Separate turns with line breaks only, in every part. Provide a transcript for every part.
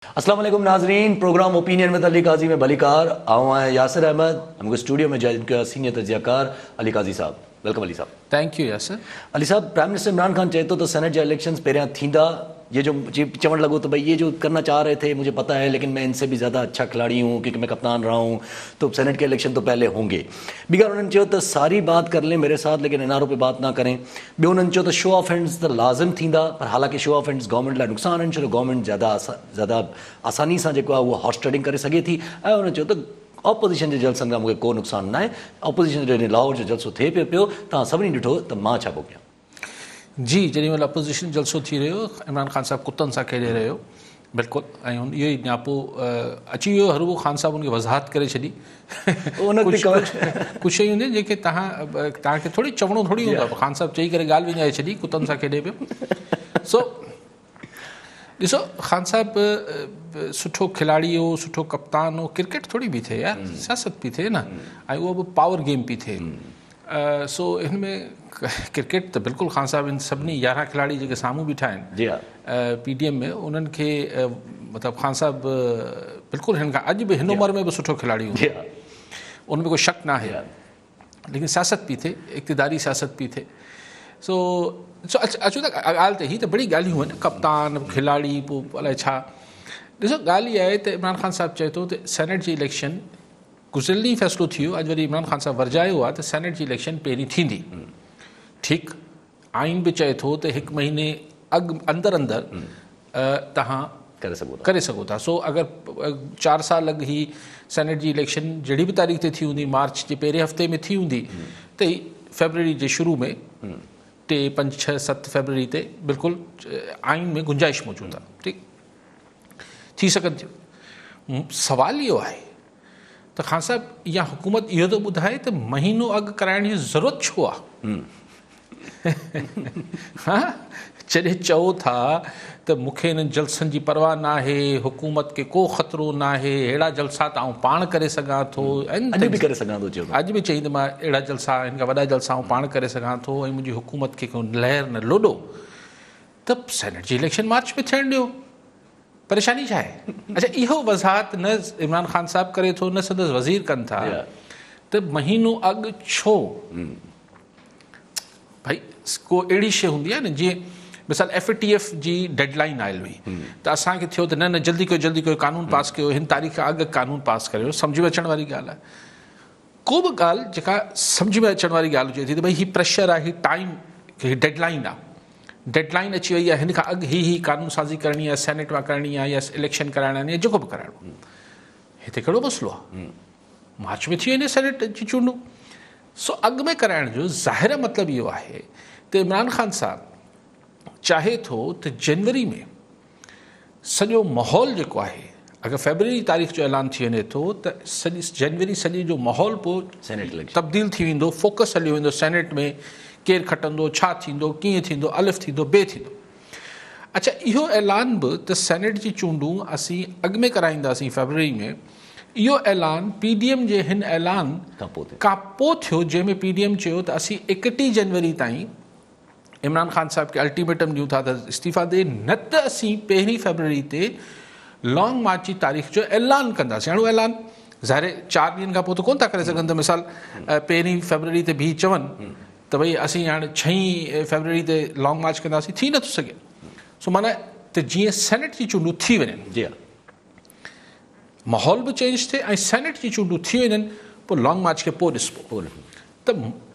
अस्सलाम वालेकुम नाजरीन, प्रोग्राम ओपिनियन में अली काजी में भलीकार आऊँ हैं यासिर अहमद। हमको स्टूडियो में जिनका सीनियर तजियाकार Ali Qazi sahab. Welcome Ali sahab.
Thank you Yasir.
Ali sahab, prime minister Imran Khan चए तो सेनेट जा इलेक्शंस पहिरियां थींदा। ये जो चवण लॻो तो भाई ये जो करना चाह रहे थे मुझे पता है, लेकिन मैं इनसे भी ज़्यादा अच्छा खिलाड़ी हूँ क्योंकि मैं कप्तान रहा हूँ, तो सेनेट के इलेक्शन तो पहले होंगे। बिगर उन्होंने चयो तो सारी बात कर लें मेरे साथ, लेकिन एनआरओ पे बात ना करें। ॿियो उन्होंने चयो तो शो ऑफ हैंड्स तो लाज़िम थींदा, पर हालांकि शो ऑफ हैंड्स गवर्नमेंट लाइ नुक़सान आहिनि, छो गवर्नमेंट ज़्यादा आसानी सां जेको आहे उहो हॉर्स ट्रेडिंग करे सघे थी। ऐं उन्होंने चयो त ऑपोजिशन जे जलसनि खां मूंखे को नुक़सानु न आहे। ऑपोजिशन जो लाहौर जो जलसो थिए पियो तव्हां सभिनी ॾिठो त मां छा पोइ कयां।
जी, जेॾी महिल अपोज़िशन जलसो थी रहियो, इमरान ख़ान साहब कुतनि सां खेॾे रहियो, बिल्कुलु। ऐं इहो ई न्यापो अची वियो हरूबो ख़ान साहब उनखे वज़ाहत करे छॾी। कुझु शयूं हूंदियूं जेके तव्हांखे थोरी चवणो थोरी हूंदो आहे। ख़ान साहब चई करे ॻाल्हि विञाए छॾी, कुतनि सां खेॾे पियो। सो ॾिसो, ख़ान साहब सुठो खिलाड़ी हो, सुठो कप्तान हो। क्रिकेट थोरी बि थिए यार, सियासत बि थिए न, ऐं उहो बि पावर गेम बि थिए। सो हिन में क्रिकेट त बिल्कुलु ख़ान साहब इन सभिनी 11 खिलाड़ी जेके साम्हूं बीठा आहिनि
जी हा
पीडीएम में, उन्हनि खे मतिलबु ख़ान साहब बिल्कुलु हिन खां अॼु बि हिन उमिरि में बि सुठो खिलाड़ी हूंदो, उनमें कोई शक न आहे। लेकिन सियासत बि थिए, इक़्तिदारी सियासत बि थिए। सो अचूं त ॻाल्हि त ही त बड़ी ॻाल्हियूं आहिनि, कप्तान खिलाड़ी पोइ अलाए छा। ॾिसो, ॻाल्हि इहा आहे त इमरान ख़ान साहब चए थो त सेनेट जी इलेक्शन गुज़िरियल ॾींहुं फ़ैसिलो थी वियो, अॼु वरी इमरान ख़ान साहब वरजायो आहे त सेनेट जी इलेक्शन पहिरीं थींदी। ठीकु, आइन बि चए थो त 1 महीने अंदरि तव्हां करे सघो था। सो अगरि 4 साल अॻु ही सेनेट जी इलेक्शन जहिड़ी बि तारीख़ ते थी हूंदी, मार्च जे पहिरें हफ़्ते में थी हूंदी, त फरवरी जे शुरू में 3, 5, 6, 7 फरवरी ते बिल्कुलु आइन में गुंजाइश मौजूदु आहे। ठीकु थी सघनि थियूं। सवाल इहो आहे त ख़ान साहब या हुकूमत इहो थो ॿुधाए त महीनो अॻु कराइण जी ज़रूरत छो आहे। हा, जॾहिं चओ था त मूंखे हिननि जलसनि जी परवाह न आहे, हुकूमत खे को ख़तरो न आहे, अहिड़ा जलसा त आउं पाण करे सघां थो,
अॼु बि करे सघां थो,
अॼु बि चई त मां अहिड़ा जलसा, हिन खां वॾा जलसा आउं पाण करे सघां थो, ऐं मुंहिंजी हुकूमत खे को लहर न लोॾो, त सेनेट जी इलेक्शन मार्च में थियणु ॾियो। परेशानी छा आहे? अच्छा, इहो वज़ाहत न इमरान ख़ान साहब करे थो, न संदसि वज़ीर कनि था त महीनो अॻु छो। भाई को अहिड़ी शइ हूंदी आहे न, जीअं मिसाल FATF जी डेडलाइन आयल हुई त असांखे थियो त न जल्दी कयो कानून पास कयो, हिन तारीख़ खां अॻु कानून पास करियो। सम्झ में अचण वारी ॻाल्हि आहे। को बि ॻाल्हि जेका सम्झ में अचण वारी ॻाल्हि हुजे थी त भई हीउ प्रेशर आहे, हीउ टाइम, हीउ डेडलाइन आहे, डेडलाइन अची वई आहे, हिन खां अॻु ही कानून साज़ी करणी आहे, सेनेट मां करणी आहे, या इलेक्शन कराइणा आहिनि, या जेको बि कराइणो। हिते कहिड़ो मसइलो आहे, मार्च में थी वञे सेनेट जी चूंडूं। सो अॻु में कराइण जो ज़ाहिर मतिलबु इहो आहे त इमरान ख़ान साहब चाहे थो त जनवरी में सॼो माहौल जेको आहे, अगरि फरवरी तारीख़ जो ऐलान थी वञे थो त सॼी जनवरी सॼे जो माहौल पोइ
सेनेट
तब्दील थी वेंदो, फोकस हली वेंदो सेनेट में, केरु खटंदो, छा थींदो, कीअं थींदो, अलिफ थींदो, बे थींदो। अच्छा, इहो ऐलान बि त सेनेट जी चूंडूं असीं अॻु में कराईंदासीं फरवरी में, इहो ऐलान पीडीएम जे हिन ऐलान खां पोइ थियो, जंहिंमें पीडीएम चयो त असीं 31 जनवरी ताईं इमरान ख़ान साहब खे अल्टीमेटम ॾियूं था त इस्तीफ़ा ॾे, न त असीं 1 फरवरी ते लॉन्ग मार्च जी तारीख़ जो ऐलान कंदासीं। हाणे ऐलान ज़ाहिर 4 ॾींहंनि खां पोइ त कोन था करे सघनि, त मिसाल 1 फरवरी ते बीह चवनि त भई असीं हाणे 6 फरवरी ते लॉन्ग मार्च कंदासीं, थी नथो सघे। सो माना त जीअं सेनेट जी चूंडूं थी वञनि, माहौल बि चेंज थिए ऐं सेनेट जी चूंडूं थी वञनि, पोइ लॉन्ग मार्च खे पोइ ॾिसबो। त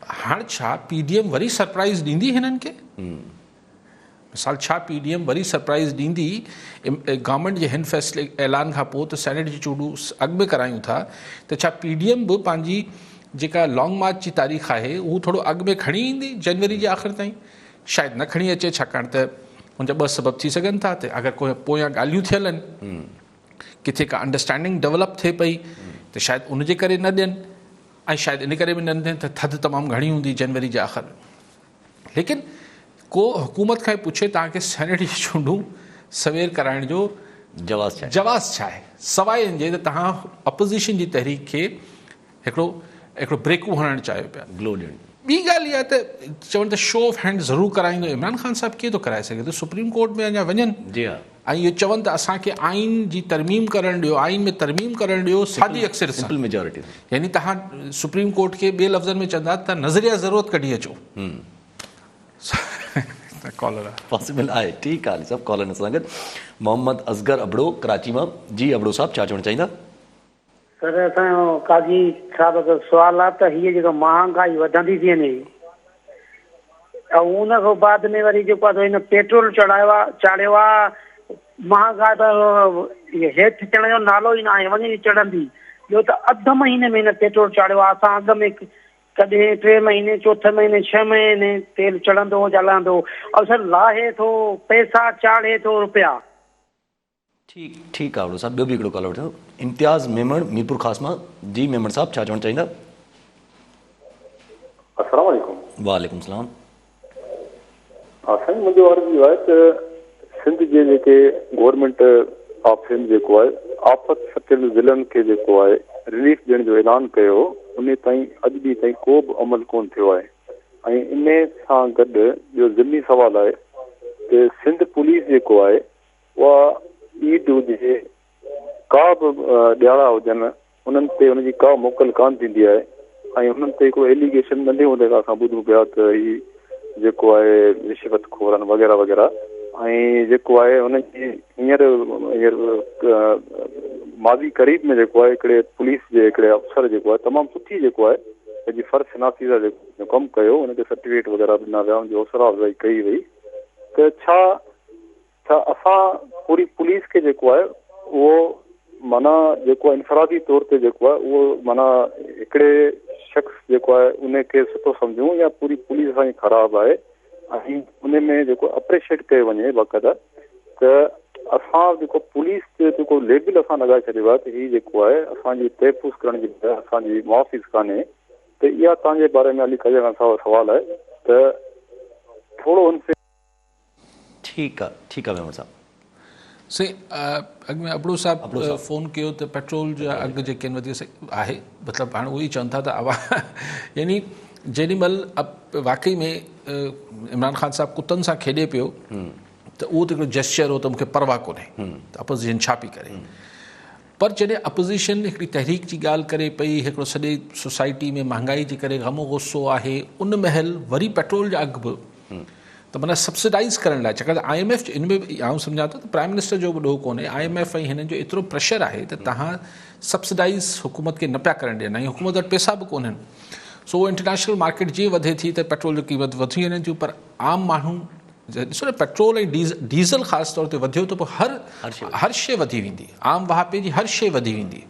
हाणे छा पीडीएम वरी सरप्राइज़ ॾींदी हिननि खे? मिसाल छा पीडीएम वरी सरप्राइज़ ॾींदी गवर्नमेंट जे हिन फ़ैसिले ऐलान खां पोइ त सेनेट जी चूंडूं अॻु में करायूं था, त छा पीडीएम बि पंहिंजी जेका लॉन्ग मार्च जी तारीख़ आहे उहो थोरो अॻु में खणी ईंदी जनवरी जे आख़िर ताईं? शायदि न खणी अचे, छाकाणि त हुनजा 2 सबब थी सघनि था त अगरि कोई पोयां ॻाल्हियूं थियल आहिनि, किथे का अंडरस्टैंडिंग डेवलप थिए पई, त शायदि उनजे करे न ॾियनि, ऐं शायदि इन करे बि न ॾियनि त थधि तमामु घणी हूंदी जनवरी जे आख़िर में। लेकिन को हुकूमत खां पुछे तव्हांखे सेनेट जी चूंडूं सवेर कराइण जो जवाज़ छा आहे, सवाइ इनजे त तव्हां अपोज़िशन जी तहरीक खे हिकिड़ो ब्रेकू हणणु चाहियो पिया, ग्लो ॾियणु। ॿी ॻाल्हि इहा त चवनि त शो ऑफ हैंड ज़रूरु कराईंदो। इमरान ख़ान साहिबु कीअं थो कराए सघे त सुप्रीम कोर्ट में अञा वञनि
जी हाँ,
ऐं इहो चवनि त असांखे आइन जी तरमीम करणु ॾियो, आइन में तरमीम करणु ॾियो सादी अक्सर सां,
सिंपल मेजॉरिटी।
यानी तव्हां सुप्रीम कोर्ट खे ॿिए लफ़्ज़नि में चवंदा त नज़रिया ज़रूरत कढी अचो। कॉलर आहे
पॉसिबल आहे, ठीकु आहे सभु कॉलर सां गॾु। मोहम्मद असगर अबड़ो कराची मां। जी अबड़ो साहब छा चवणु चाहींदा?
सर असांजो काजी साहब जो सुवाल आहे त हीअ जेका महांगाई वधंदी थी वञे ऐं उन खां बाद में वरी जेको आहे हिन पेट्रोल चाढ़ियो आहे, महांगाई त हेठि चढ़ण जो नालो ई न आहे, वञी चढ़ंदी। ॿियो त अधु महीने में हिन पेट्रोल चाढ़ियो आहे। असां अॻ में कॾहिं 3 महीने, 4 महीने, 6 महीने तेल चढ़ंदो हलंदो, ऐं सर लाहे थो पैसा, चाढ़े थो रुपया।
ठीकु आहे अबड़ो साहब। ॿियो बि हिकिड़ो कॉलर वठो। इम्तियाज़ मेमण मीरपुर ख़ास मां। जी मेमण साहब छा चवणु चाहींदा?
अस्सलाम वालेकुम।
वालेकुम सलाम।
साईं मुंहिंजो अर्ज़ु इहो आहे त सिंध जे जेके गवर्नमेंट ऑफ सिंध जेको आहे आफ़त सटियल ज़िलनि खे जेको आहे रिलीफ ॾियण जो ऐलान कयो, उन ताईं अॼु ॾींहुं ताईं को बि अमल कोन थियो आहे। ऐं इन सां गॾु ॿियो ज़िमनी सवालु आहे त सिंध पुलिस जेको आहे उहा ईद हुजे, का बि ॾियारा हुजनि, उन्हनि ते उनजी का मोकल कान थींदी आहे। ऐं उन्हनि ते हिकिड़ो एलिगेशन नंढे हूंदे खां असां ॿुधूं पिया त ही जेको आहे रिश्वत खोर आहिनि वग़ैरह वग़ैरह। ऐं जेको आहे हुनजी हींअर माज़ी क़रीब में जेको आहे हिकिड़े पुलिस जे हिकिड़े अफ़सर जेको आहे तमामु सुठी जेको आहे पंहिंजी फ़र्ज़ शिनासी सां जेको कमु कयो, हुनखे सर्टिफिकेट वग़ैरह ॾिना विया, हुनजी हौसला अफ़ज़ाई कई वई। त छा असां पूरी पुलिस खे जेको आहे उहो माना जेको आहे इनफ़रादी तौर ते जेको आहे उहो माना हिकिड़े शख़्स जेको आहे उनखे सुठो सम्झूं या पूरी पुलिस असांजी ख़राबु आहे ऐं उन में जेको अप्रिशिएट कयो वञे बाक़ाइदा त असां जेको पुलिस जो जेको लेबल असां लॻाए छॾियो आहे त हीअ जेको आहे असांजी तहफ़ुज़ करण जी बजाए असांजी मुआफ़िज़ कान्हे। त इहा तव्हांजे बारे में अली कजन सां सवाल आहे त थोरो हुन
ठीकु आहे मेमण साहब।
से अॻु में अबड़ो साहब फ़ोन कयो त पेट्रोल जा अघु जेके आहिनि वधीक आहे, मतिलबु हाणे उहो ई चवनि था त यानी जेॾीमहिल वाकई में इमरान ख़ान साहिबु कुतनि सां खेॾे पियो त उहो त हिकिड़ो जेस्चर हो त मूंखे परवाह कोन्हे त अपोज़िशन छा पई करे। पर जॾहिं अपोज़िशन हिकिड़ी तहरीक जी ॻाल्हि करे पई, हिकिड़ो सॼे सोसाइटी में महांगाई जे करे गमो गुस्सो आहे, उन महिल वरी पेट्रोल जा अघु बि त माना सब्सिडाइज़ करण लाइ, छाकाणि त IMF इन में आउं सम्झां थो त प्राइम मिनिस्टर जो बि ॾोह कोन्हे, IMF ऐं हिननि जो एतिरो प्रेशर आहे त तव्हां सब्सिडाइज़ हुकूमत खे न पिया करणु ॾियनि ऐं हुकूमत वटि पैसा बि कोन्हनि। सो उहो इंटरनेशनल मार्केट जीअं वधे थी त पेट्रोल जी क़ीमत वधी वञे थियूं, पर आम माण्हू ॾिसो न पेट्रोल ऐं डीज़ल ख़ासि तौर ते वधियो त पोइ हर शइ वधी वेंदी, आम वाहपे जी हर शइ वधी वेंदी।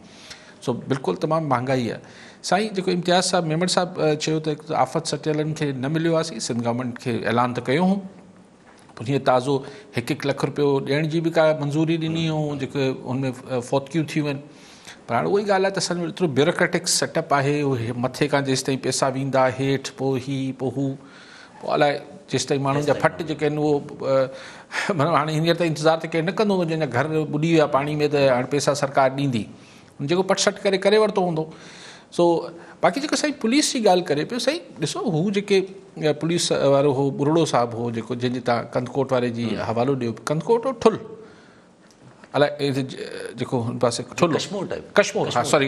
सो बिल्कुलु तमामु महांगाई आहे। साईं जेको इम्तियाज़ साहब मेमण साहबु चयो त आफ़त सटियलनि खे न मिलियो आहे, सिंध गवर्नमेंट खे ऐलान त कयो हुओ, पोइ हीअं ताज़ो 1-1 लख रुपयो ॾियण जी बि का मंज़ूरी ॾिनी ऐं जेके हुनमें फौतगियूं थियूं आहिनि। पर हाणे उहा ई ॻाल्हि आहे त असांजो एतिरो ब्यूरोक्रेटिक सेटअप आहे, उहे मथे खां जेसि ताईं पैसा वेंदा हेठि, पोइ पोइ हू, पोइ अलाए जेसि ताईं माण्हुनि जा फट जेके आहिनि उहो मतिलबु हाणे हींअर त इंतज़ारु त केरु न कंदो, जंहिंजा घर ॿुॾी विया पाणी में त हाणे पैसा सरकार ॾींदी, जेको पटसट करे वरितो हूंदो। सो बाक़ी जेको साईं पुलिस जी ॻाल्हि करे पियो, साईं ॾिसो हू जेके पुलिस वारो हो बुरड़ो साहिबु हो जेको जंहिंजे तव्हां कंदकोट वारे जी हवालो ॾियो, कंदकोट हो ठुल अलाए जेको हुन पासे ठुल कश्मीर, हा सॉरी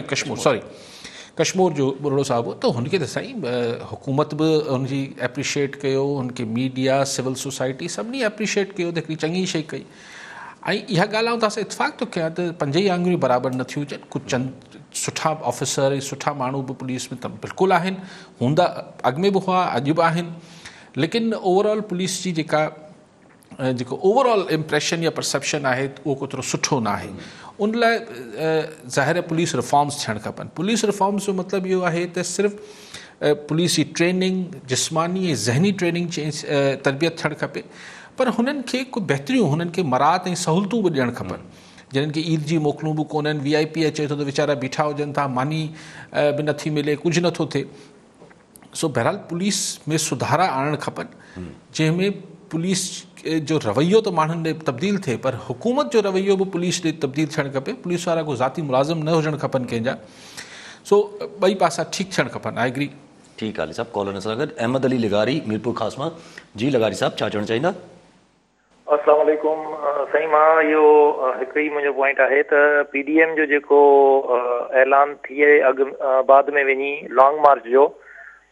कश्मीर जो बुरड़ो साहिबु हो, त हुनखे त साईं हुकूमत बि हुनजी एप्रिशिएट कयो, हुनखे मीडिया सिविल सोसाइटी सभिनी एप्रिशिएट कयो त हिकिड़ी चङी शइ कई। ऐं इहा ॻाल्हि आउं तव्हां सां इतफ़ाक़ थो कयां त 5 ई आङुरियूं बराबरि न थियूं हुजनि, कुझु चंद सुठा ऑफिसर ऐं सुठा माण्हू बि पुलिस में त बिल्कुलु आहिनि, हूंदा अॻु में बि हुआ, अॼु बि आहिनि, लेकिन ओवरऑल पुलिस जी जेको ओवरऑल इम्प्रेशन या परसेप्शन आहे उहो केतिरो सुठो न आहे। उन लाइ ज़ाहिर पुलिस रिफॉर्म्स थियणु खपनि। पुलिस रिफॉर्म्स जो मतिलबु इहो आहे त सिर्फ़ु पुलिस जी ट्रेनिंग, जिस्मानी ऐं ज़हनी ट्रेनिंग तरबियत थियणु खपे, पर हुननि खे को बहितरियूं, हुननि खे मराहत ऐं सहूलियतूं बि ॾियणु खपनि, जिन्हनि खे ईद जी मोकलूं बि कोन्हनि, VIP अचे थो त वीचारा बीठा हुजनि था, मानी बि नथी मिले, कुझु नथो थिए। सो बहरहाल पुलिस में सुधारा आणणु खपनि, जंहिंमें पुलिस जो रवैयो त माण्हुनि ॾे तब्दील थिए, पर हुकूमत जो रवैयो बि पुलिस ॾे तब्दील थियणु खपे। पुलिस वारा को ज़ाती मुलाज़िम न हुजणु खपनि कंहिंजा। सो ॿई पासा ठीकु थियणु खपनि। I agree.
ठीकु आहे साहब, कॉलर सां गॾु अहमद अली लगारी मीरपुर ख़ास मां। जी लगारी साहब, छा चवणु चाहींदा?
अस्सलाम वालेकुम साईं, मां इहो हिकु ई मुंहिंजो पॉइंट आहे त PDM जो जेको ऐलान थिए बाद में वञी लॉन्ग मार्च जो,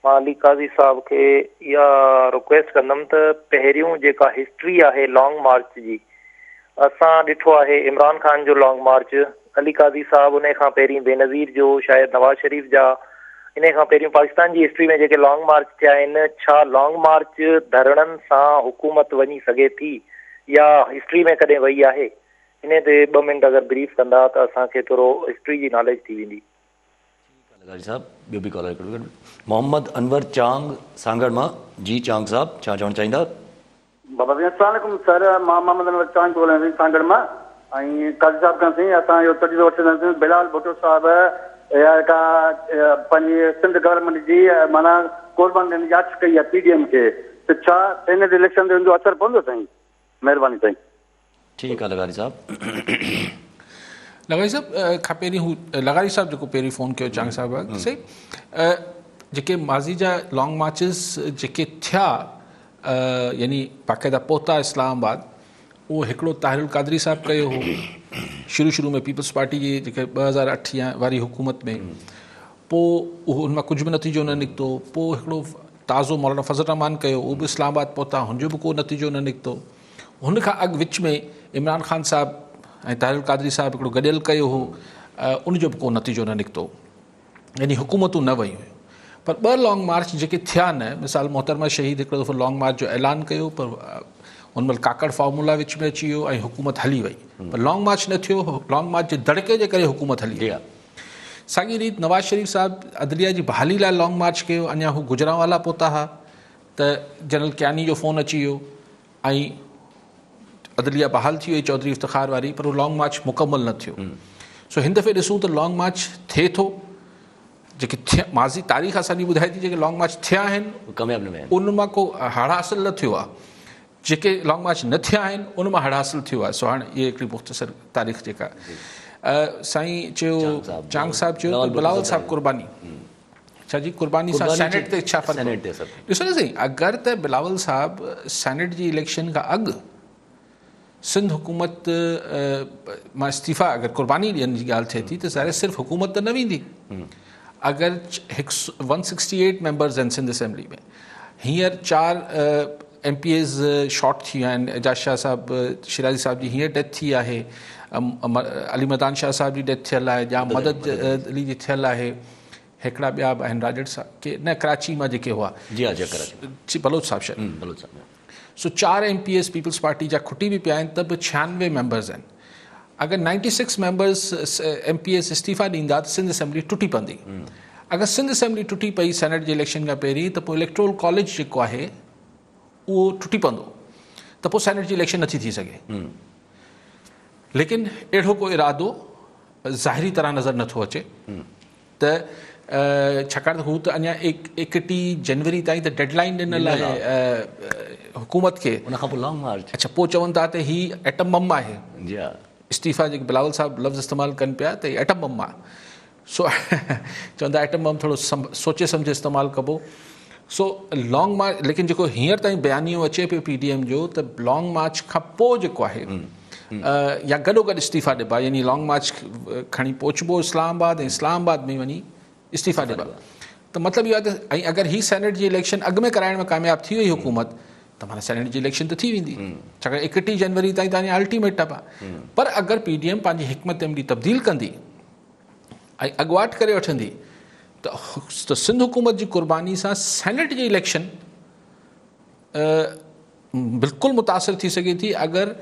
मां अली काज़ी साहब खे इहा रिक्वेस्ट कंदुमि त पहिरियों जेका हिस्ट्री आहे लॉन्ग मार्च जी, असां ॾिठो आहे इमरान ख़ान जो लॉन्ग मार्च, अली काज़ी साहब उन खां पहिरीं बेनज़ीर जो, शायदि नवाज़ शरीफ़ जा, इन खां पहिरियों पाकिस्तान जी हिस्ट्री में जेके लॉन्ग मार्च थिया आहिनि, छा लॉन्ग मार्च धरणनि सां हुकूमत वञी सघे थी या हिस्ट्री में कॾहिं वई आहे? इन ते 2 मिंट अगरि ब्रीफ कंदा त असांखे थोरो हिस्ट्री जी नॉलेज थी वेंदी।
लगारी साहब, ॿियो बि कॉलर हिकिड़ो गॾु, मोहम्मद अनवर चांग सांगड़ मां। जी चांग साहब, छा चवणु चाहींदा?
बाबा जी अस्सलाम वालेकुम सर, मां मोहम्मद अनवर चांग थो ॻाल्हायां सांगड़ मां। ऐं काज़ी साहब खां साईं असां इहो तजुर्बो वठंदासीं, बिलाल भुट्टो साहब का पंहिंजी सिंध गवर्नमेंट जी माना कोर्बान याच कई आहे PDM खे, त छा इन इलेक्शन जो असरु पवंदो साईं? महिरबानी साईं।
ठीकु आहे लगारी साहब।
लगारी साहब खां पहिरीं हू लगारी साहब जेको पहिरीं फ़ोन कयो चांग साहब सही, जेके माज़ी जा लॉन्ग मार्चिस जेके थिया यानी बाक़ाइदा पहुता इस्लामाबाद, उहो हिकिड़ो ताहिरुल क़ादरी साहब कयो हो शुरू में पीपल्स पार्टी जी जेके 2008 वारी हुकूमत में, पोइ उहो उनमां कुझु बि नतीजो न निकितो। पोइ हिकिड़ो ताज़ो मौलाना फज़ल रहमान कयो, उहो बि इस्लामाबाद पहुता, हुनजो बि को नतीजो न निकितो। हुन खां अॻु विच में इमरान ख़ान साहब ऐं ताहिरुल क़ादरी साहब हिकिड़ो गॾियल कयो हो, उनजो बि को नतीजो न निकितो, यानी हुकूमतूं न वयूं हुयूं। पर 2 लॉन्ग मार्च जेके थिया न, मिसाल मोहतरमा शहीद हिकिड़ो दफ़ो लॉन्ग मार्च जो ऐलान कयो, पर उन महिल काकड़ फॉर्मूला विच में अची वियो ऐं हुकूमत हली वई, पर लॉन्ग मार्च न थियो। लॉन्ग मार्च जे दड़के जे करे हुकूमत हली वई। साॻी रीति नवाज़ शरीफ़ साहब अदलिया जी बहाली लाइ लॉन्ग मार्च कयो, अञा हू गुजरांवाला पहुता हुआ त जनरल कियानी जो फ़ोन अची वियो ऐं अदलिया बहाल थी वई चौधरी इफ़्तिख़ार वारी, पर उहो लॉन्ग मार्च मुकमल न थियो। सो हिन दफ़े ॾिसूं त लॉन्ग मार्च थिए थो, जेके थिया माज़ी तारीख़ असांजी ॿुधाए थी, जेके लॉन्ग मार्च थिया आहिनि उन मां को हाड़ हासिल न थियो आहे, जेके लॉन्ग मार्च न थिया आहिनि उन मां हाड़ हासिल थियो आहे। सो हाणे इहा हिकिड़ी मुख़्तसर तारीख़ जेका साईं चयो चांग साहब चयो त बिलावल साहब कुर्बानी, छा जी कुर्बानी सां सेनेट ते छा फ़र्क़ु? ॾिसो न साईं, अगरि त बिलावल साहब सेनेट जी इलेक्शन खां अॻु सिंध हुकूमत मां इस्तीफ़ा अगरि कुर्बानी ॾियण जी ॻाल्हि थिए थी त ज़ाहिर सिर्फ़ु हुकूमत त न वेंदी। अगरि 168 मेंबर्स आहिनि सिंध असेंबली में, हींअर 4 MPAs शॉर्ट थी विया आहिनि। एजाज शाह साहब शिराज़ी साहब जी हींअर डेथ थी आहे, अली मदान शाह साहब जी डेथ थियल आहे, या मदद अली जी थियल आहे, हिकिड़ा ॿिया बि आहिनि राजड़ साहब के न कराची मां जेके हुआ, जी बलोच साहब शायदि। सो 4 MPAs पीपल्स पार्टी जा खुटी बि पिया आहिनि, त बि 96 मेंबर्स आहिनि। अगरि 96 मेंबर्स MPAs इस्तीफ़ा ॾींदा त सिंध असेंबली टुटी पवंदी। अगरि सिंध असेंबली टुटी पई सेनेट जे इलेक्शन खां पहिरीं, त पोइ इलेक्टोरल कॉलेज जेको आहे उहो टुटी पवंदो, त पोइ सेनेट जी इलेक्शन नथी थी सघे। लेकिन अहिड़ो को इरादो ज़ाहिरी तरह नज़र नथो अचे, त छाकाणि त हू त अञा 31 जनवरी ताईं त डेडलाइन ॾिनल आहे हुकूमत खे।
उनखां पोइ लॉन्ग मार्च।
अच्छा, पोइ चवनि था त ही एटम बम आहे। इस्तीफ़ा जेके बिलावल साहब लफ़्ज़ इस्तेमालु कनि पिया त ही एटम बम आहे। सो चवंदा एटम बम थोरो सोचे सम्झे इस्तेमालु कबो। सो लॉन्ग मार्च, लेकिन जेको हींअर ताईं बयानियो अचे पियो PDM जो त लॉन्ग मार्च खां पोइ जेको आहे या गॾोगॾु इस्तीफ़ा ॾिबा, यानी लॉन्ग मार्च खणी पहुचबो इस्लामाबाद ऐं इस्लामाबाद में वञी इस्तीफ़ा ॾिबा। त मतिलबु इहो आहे त ऐं अगरि ही सेनेट जी इलेक्शन अॻु में कराइण में कामयाबु थी वई हुकूमत, त माना सेनेट जी इलेक्शन त थी वेंदी, छाकाणि 31 जनवरी ताईं तव्हांजी अल्टीमेट आहे। पर अगरि PDM पंहिंजी हिकमत अमली तब्दील कंदी ऐं अॻुवाट करे वठंदी, त सिंध हुकूमत जी कुर्बानी सां सेनेट जी इलेक्शन बिल्कुलु मुतासिर थी सघे थी अगरि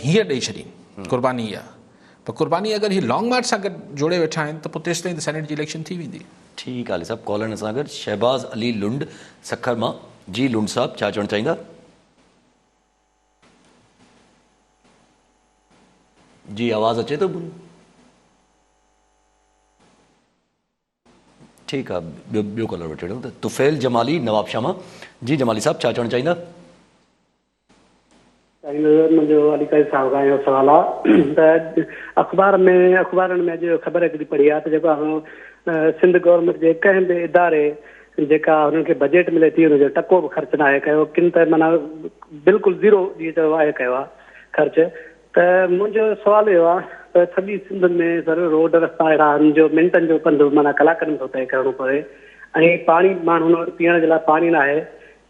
हीअं ॾेई छॾी कुर्बानी इहा। पर कुर्बानी अगरि हीअ लॉन्ग मार्च सां गॾु जोड़े वेठा आहिनि, त पोइ तेसि ताईं त सेनेट जी इलेक्शन थी वेंदी।
ठीकु आहे साहब, कॉलर सां गॾु शहबाज़ अली लुंड सखर मां। जी लुंड साहब, छा चवणु चाहींदा? जी आवाज़ अचे थो? ठीकु आहे, ॿियो कॉलर वठी वठूं त तुफ़ैल जमाली नवाबशाह मां। जी जमाली साहब, छा चवणु चाहींदा?
मुंहिंजो अली काज़ी साहब खां इहो सुवालु आहे त अख़बारनि में अॼु ख़बर हिकिड़ी पढ़ी आहे त जेको सिंध गवर्नमेंट जे कंहिं बि इदारे जेका हुननि खे बजट मिले थी हुनजो टको बि ख़र्च न आहे कयो, किन त माना बिल्कुलु ज़ीरो जीअं चयो आहे कयो आहे ख़र्च। त मुंहिंजो सुवालु इहो आहे त सॼी सिंध में सर रोड रस्ता अहिड़ा आहिनि जो मिंटनि जो पंधु माना कलाकनि में थो तइ करिणो पए, ऐं पाणी माण्हू पीअण जे लाइ पाणी न आहे।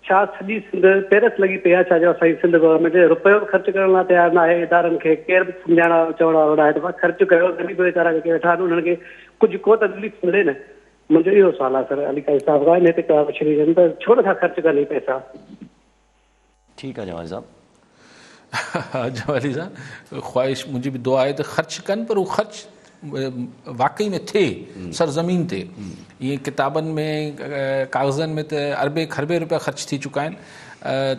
छा सॼी सिंध पेरस लॻी पई आहे? छा जो असांजी सिंध गवर्नमेंट रुपयो बि ख़र्चु करण लाइ तयारु न आहे, इदारनि खे केरु बि सम्झाइण चवण वारो न आहे त ख़र्चु कयो, ग़रीब वीचारा जेके वेठा आहिनि उन्हनि खे कुझु को त रिलीफ मिले न। मुंहिंजो इहो सुवालु आहे सर। अली काई साहब खां हिते कया पुछी वञनि त छो नथा ख़र्चु कनि पैसा?
ठीकु आहे जमाली साहब।
जमाली साहब, ख़्वाहिश मुंहिंजी बि दुआ आहे त ख़र्चु कनि, पर उहो ख़र्चु वाकई में थिए सरज़मीन ते। ईअं किताबनि में कागज़नि में त अरबे खरबे रुपया ख़र्च थी चुका आहिनि।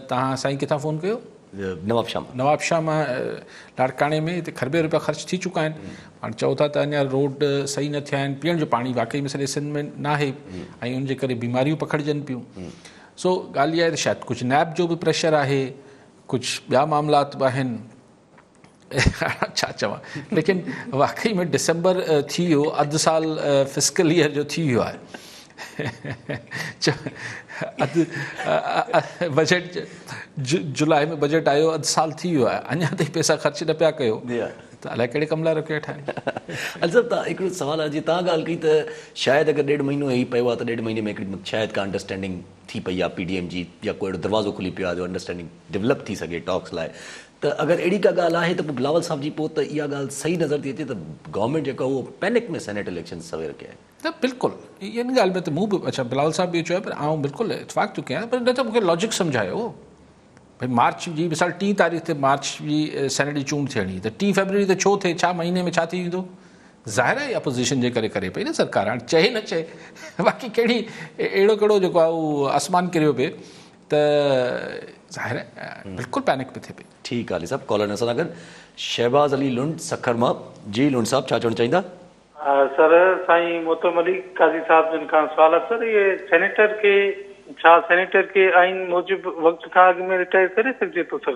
तव्हां साईं किथां फ़ोन कयो? नवाब शाह मां लाड़काणे में। हिते खरबे रुपया ख़र्च थी चुका आहिनि। हाणे चओ था त अञा रोड सही न थिया आहिनि, पीअण जो पाणी वाकई में सॼे सिंध में न आहे, ऐं उनजे करे बीमारियूं पखिड़िजनि पियूं। सो ॻाल्हि इहा आहे त शायदि कुझु नैब जो बि प्रेशर आहे, कुझु ॿिया मामलात बि आहिनि, छा चवां। लेकिन वाकई में डिसंबर थी वियो, अधु साल फिस्कल ईयर जो थी वियो आहे। अधु बजट जुलाई में बजट आयो, अधु साल थी वियो आहे, अञा ताईं पैसा ख़र्च न पिया कयो, त अलाए कहिड़े कम लाइ रखियो वेठा आहिनि।
अलसब तव्हां हिकिड़ो सुवालु आहे, जीअं तव्हां ॻाल्हि कई त शायदि अगरि 1.5 महीनो ई पियो आहे त 1.5 महीने में हिकिड़ी शायदि का अंडरस्टैंडिंग थी पई आहे PDM जी, या कोई अहिड़ो दरवाज़ो खुली पियो आहे जो अंडरस्टैंडिंग डेवलप थी सघे टॉक्स लाइ। त अगरि अहिड़ी का ॻाल्हि आहे त पोइ बिलावल साहब जी पोइ त इहा ॻाल्हि सही नज़र थी अचे त गवर्नमेंट जेका उहो पैनिक में सेनेट इलेक्शन सवेर कया आहे।
त बिल्कुलु इन ॻाल्हि में त मूं बि, अच्छा बिलावल साहब बि इहो चयो, पर आउं बिल्कुलु इतफ़ाक़ थो कयां, पर न त मूंखे लॉजिक सम्झायो। भई मार्च जी मिसाल 3 तारीख़ ते मार्च जी सेनेट जी चूंड थियणी, त 3 फरवरी ते छो थिए? छा महीने में छा थी वेंदो? ज़ाहिर आहे अपोज़िशन जे करे पई न सरकार। हाणे चए न चए, बाक़ी कहिड़ी अहिड़ो कहिड़ो जेको आहे उहो आसमान किरियो पिए, त ज़ाहिर आहे बिल्कुलु पैनिक पे थिए पई।
ठीकु आहे साहब। कॉलर सां गॾु शहबाज़ अली लुंड सखर मां। जी लुंड साहब, छा चवणु चाहींदा?
सर साईं मोहतम अली काज़ी साहब जिन खां सवाल आहे सर, ये सेनेटर खे छा सेनेटर खे आइन मूजिब वक़्त खां अॻु में रिटायर करे सघिजे थो सर?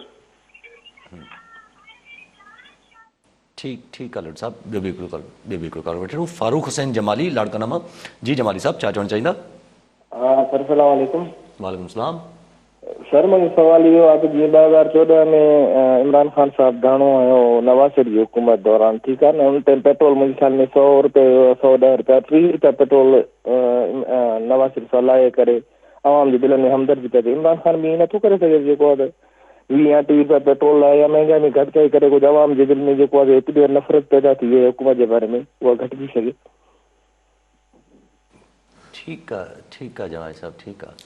ठीकु आहे लुंड साहब। ॿियो बि हिकिड़ो कॉल वठूं। फारूक हुसैन जमाली लाड़काना मां। जी जमाली साहब, छा चवणु चाहींदा?
सर सलाम वालेकुम।
वालेकुम सलाम।
सर मुंहिंजो सवाल इहो आहे त जीअं 2014 में इमरान खान साहब धाणो आयो नवाज़ शरीफ़ जी हुकूमत दौरान, ठीकु आहे न, उन टाइम पेट्रोल मुंहिंजे ख्याल में 100 रुपए 110 रुपया 30 रुपया पेट्रोल नवाज़ शरीफ़ सां लाहे करे आवाम जे दिलनि में हमदर्दी पिया थिए। इमरान खान बि ईअं नथो करे सघे जेको आहे 20 या 30 रुपया पेट्रोल लाइ या महांगाई में घटि करे करे कुझु आवाम जे दिलि में जेको आहे हिकु ॿिए नफ़रत पैदा थी वई हुकूमत जे बारे में, उहा घटि थी सघे।
ठीकु आहे जवाब साहब, ठीकु आहे।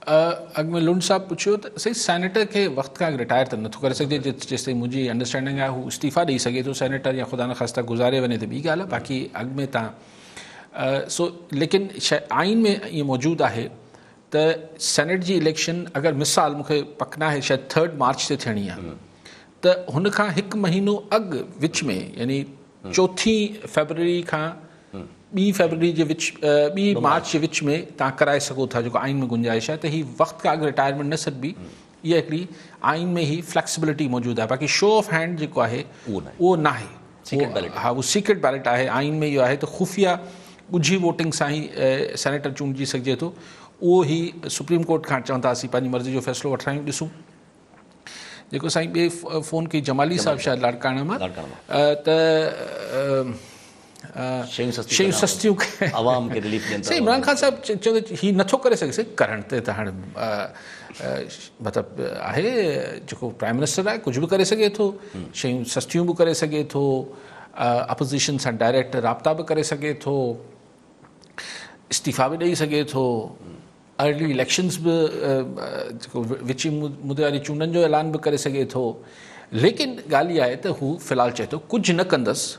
अॻु में लुंड साहब पुछियो त सही सेनेटर खे वक़्त खां अॻु रिटायर त नथो करे सघिजे, जेसिताईं मुंहिंजी अंडरस्टैंडिंग आहे हू इस्तीफ़ा ॾेई सघे थो सेनेटर, या ख़ुदा न ख़ास्ता गुज़ारे वञे त ॿी ॻाल्हि आहे। बाक़ी अॻु में तव्हां लेकिन आइन में ईअं मौजूदु आहे त सेनेट जी इलेक्शन अगरि मिसाल मूंखे पक न आहे शायदि 3 मार्च ते थियणी आहे, त हुन खां 1 महीनो अॻु विच में, यानी 4 फरवरी खां 2 फरवरी जे विच 2 मार्च जे विच में तव्हां कराए सघो था, जेको आइन में गुंजाइश आहे त हीअ वक़्त खां अॻु रिटायरमेंट न सघबी। इहा हिकिड़ी आइन में ई फ्लैक्सिबिलिटी मौजूदु आहे। बाक़ी शो ऑफ हैंड जेको आहे उहो न आहे। हा, उहो सीक्रेट बैलेट आहे। आइन में इहो आहे त खुफ़िया ॻुझी वोटिंग सां ई सेनेटर चूंडिजी सघिजे थो। उहो ई सुप्रीम कोर्ट खां चवनि था असीं पंहिंजी मर्ज़ी जो फ़ैसिलो वठायूं। ॾिसूं जेको साईं ॿिए फ़ोन कई जमाली साहब शायदि लाड़काना मां, त शयूं सस्तियूं
आवाम खे रिलीफ ॾियनि था।
इमरान खान साहब चवंदो हीअ नथो करे सघे करण ते, त हाणे मतिलबु आहे जेको प्राइम मिनिस्टर आहे कुझु बि करे सघे थो, शयूं सस्तियूं बि करे सघे थो, अपोज़िशन सां डायरेक्ट राब्ता बि करे सघे थो, इस्तीफ़ा बि ॾेई सघे थो, अर्ली इलेक्शंस बि जेको विची मुदे वारी चूंडनि जो ऐलान बि करे सघे थो। लेकिन ॻाल्हि इहा आहे त हू फ़िलहालु चए थो कुझु न कंदसि,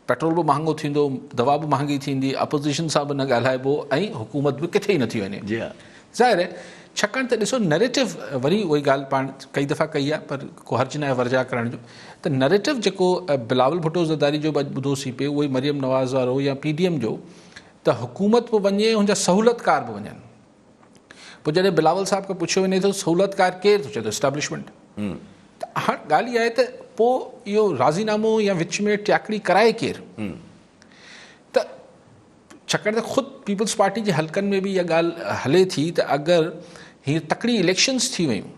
पेट्रोल बि महांगो थींदो, दवा बि महांगी थींदी, अपोज़िशन सां बि न ॻाल्हाइबो, ऐं हुकूमत बि किथे ई नथी वञे। ज़ाहिर आहे, छाकाणि त ॾिसो नैरेटिव, वरी उहा ॻाल्हि पाण कई दफ़ा कई आहे, पर को हर्ज न आहे वर्जा करण जो, त नैरेटिव जेको बिलावल भुट्टो ज़रदारी जो ॿुधोसीं पिए, उहो ई मरियम नवाज़ वारो या PDM जो, त हुकूमत बि वञे, हुनजा सहूलियतकार बि वञनि। पोइ जॾहिं बिलावल साहब खां पुछियो वञे थो सहूलियतकार केरु, थो चए थो एस्टेब्लिशमेंट। त हाणे ॻाल्हि इहा आहे त पोइ इहो राज़ीनामो या विच में टियाकड़ी कराए केरु, त छाकाणि त ख़ुदि पीपल्स पार्टी जे हलकनि में बि इहा ॻाल्हि हले थी त अगरि हीअ तकड़ी इलेक्शन्स थी वियूं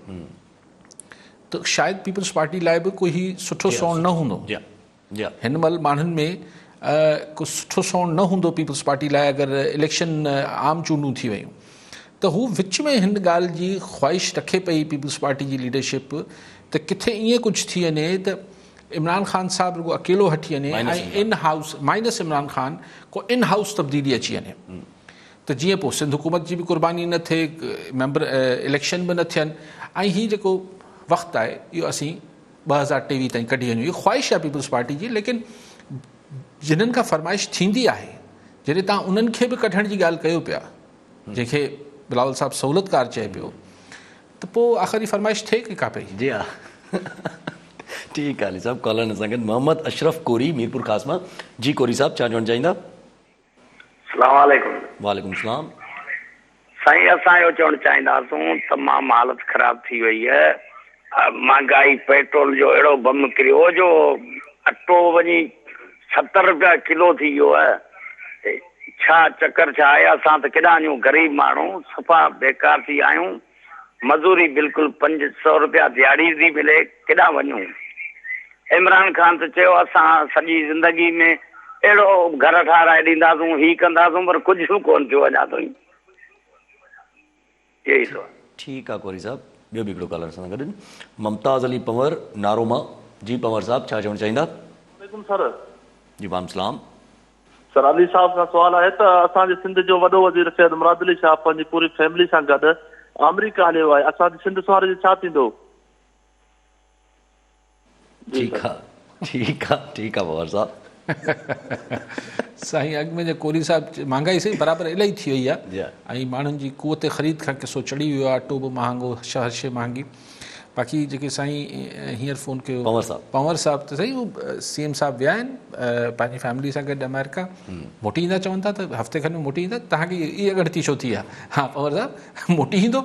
त शायदि पीपल्स पार्टी लाइ बि कोई सुठो सोण न हूंदो। हिन महिल माण्हुनि में को सुठो सोण न हूंदो पीपल्स पार्टी लाइ अगरि इलेक्शन आम चूंडूं थी वियूं त हू विच में हिन ॻाल्हि जी ख़्वाहिश रखे पई पीपल्स पार्टी जी लीडरशिप त किथे ईअं कुझु थी वञे त इमरान ख़ान साहिबु रुॻो अकेलो हटी वञे ऐं in house minus Imran Khan को इन हाउस तब्दीली अची वञे त जीअं पोइ सिंध हुकूमत जी बि क़ुर्बानी न थिए, मेंबर इलेक्शन बि न थियनि ऐं हीअ जेको वक़्तु आहे इहो असीं 2023 ताईं कढी वञूं। इहा ख़्वाहिश आहे पीपल्स पार्टी जी, लेकिन जिन्हनि खां फरमाइश थींदी आहे जॾहिं तव्हां उन्हनि खे बि कढण जी ॻाल्हि कयो पिया जंहिंखे बिलावल साहिबु सहूलियतकार चए पियो त पोइ आख़िरी फरमाइश थिए की का पई।
जी हा ठीकु आहे अली साहब। कॉलर सां गॾु मोहम्मद अशरफ कोरी मीरपुर ख़ास मां। जी कोरी साहब छा चवणु चाहींदा?
अस्सलाम वालेकुम।
वालेकुम सलाम।
साईं असां इहो चवणु चाहींदासूं तमामु हालत ख़राब थी वई है, महांगाई पेट्रोल जो अहिड़ो बम किरियो जो अटो वञी 70 रुपया किलो थी वियो आहे। छा चकर छा आहे? असां त केॾा आहियूं ग़रीब माण्हू, सफ़ा बेकार थी आहियूं। मज़ूरी बिल्कुलु 500 रुपया दिहाड़ी थी मिले, केॾा वञूं? इमरान ख़ान त चयो असां सॼी ज़िंदगी में अहिड़ो घर ठाराए ॾींदासूं, हीअ कंदासूं, पर कुझु बि कोन थियो अञा ताईं। यही तो।
ठीकु आहे कोरी साहब। ॿियो बि हिकिड़ो कॉलर सां गॾु मुमताज़ अली पंवर नारोमा। जी पंवर साहब छा चवणु चाहींदा?
वालेकुम सर।
जी वाम सलाम।
सर अली साहब खां सुवाल आहे त असांजे सिंध जो वॾो वज़ीर सैयद मुराद अली शाह पंहिंजी पूरी फैमिली सां गॾु अमेरिका हलियो आहे, असांजे सिंध सुवार जो छा थींदो?
ठीकु आहे ठीकु आहे ठीकु आहे पंवर साहब।
साईं अॻु में जे कोरी साहिबु महांगाई सही बराबरि इलाही थी वई आहे ऐं माण्हुनि जी क़ुवत ख़रीद खां किसो चढ़ी वियो आहे, अटो बि महांगो, हर शइ महांगी। बाक़ी जेके साईं हींअर फ़ोन कयो पंवर साहिबु त सही, उहो CM साहिबु विया आहिनि पंहिंजी फैमिली सां गॾु अमेरिका, मोटी ईंदा चवनि था त हफ़्ते खनि में मोटी ईंदा। तव्हांखे इहा गणती छो थी आहे? हा पंवर साहिबु मोटी ईंदो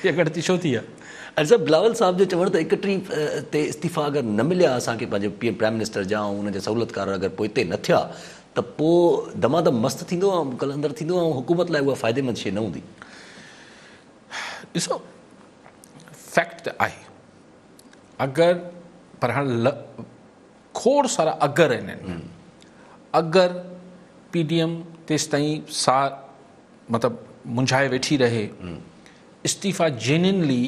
इहा गणती छो थी आहे?
अच्छा बिलावल साहब जो चवण त 31 ते इस्तीफ़ा अगरि न मिलिया असांखे पंहिंजे प्राइम मिनिस्टर जा ऐं हुनजे सहूलियतकार अगरि पोइ हिते न थिया त पोइ दमादम मस्तु थींदो ऐं कलंदर थींदो ऐं हुकूमत लाइ उहा फ़ाइदेमंद शइ न हूंदी।
ॾिसो फैक्ट आहे, अगरि पर हाणे खोड़ सारा अगरि आहिनि। अगरि PDM तेसि ताईं मतिलबु मुंझाए वेठी रहे, इस्तीफ़ा जेन्युइनली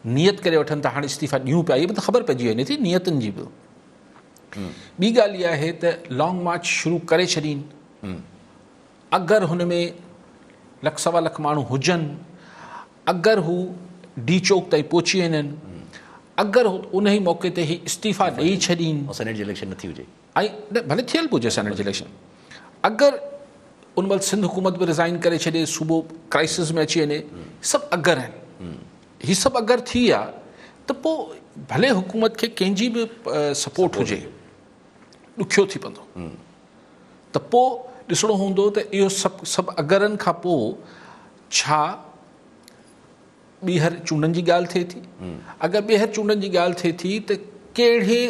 नियत करे वठनि था, हाणे इस्तीफ़ा ॾियूं पिया, इहा बि त ख़बर पइजी वञे थी नियतनि जी बि। ॿी ॻाल्हि इहा आहे त लॉन्ग मार्च शुरू करे छॾीनि, अगरि हुन में 1 सवा लख माण्हू हुजनि, अगरि हू D चौक ताईं पहुची वञनि, अगरि उन ई मौक़े ते ई इस्तीफ़ा ॾेई छॾीनि,
सेनेट जी इलेक्शन न थी हुजे
ऐं भले थियल बि हुजे सेनेट जी इलेक्शन, अगरि उन महिल सिंध हुकूमत बि रिज़ाइन करे छॾे, सूबो क्राइसिस में अची वञे, सभु अगरि आहिनि। हीअ सभु अगरि थी विया त पोइ भले हुकूमत खे कंहिंजी बि सपोर्ट हुजे, ॾुखियो थी पवंदो। त पोइ ॾिसणो हूंदो त इहो सभु अगरनि खां पोइ छा ॿीहर चूंडनि जी ॻाल्हि थिए थी। अगरि ॿीहर चूंडनि जी ॻाल्हि थिए थी त कहिड़े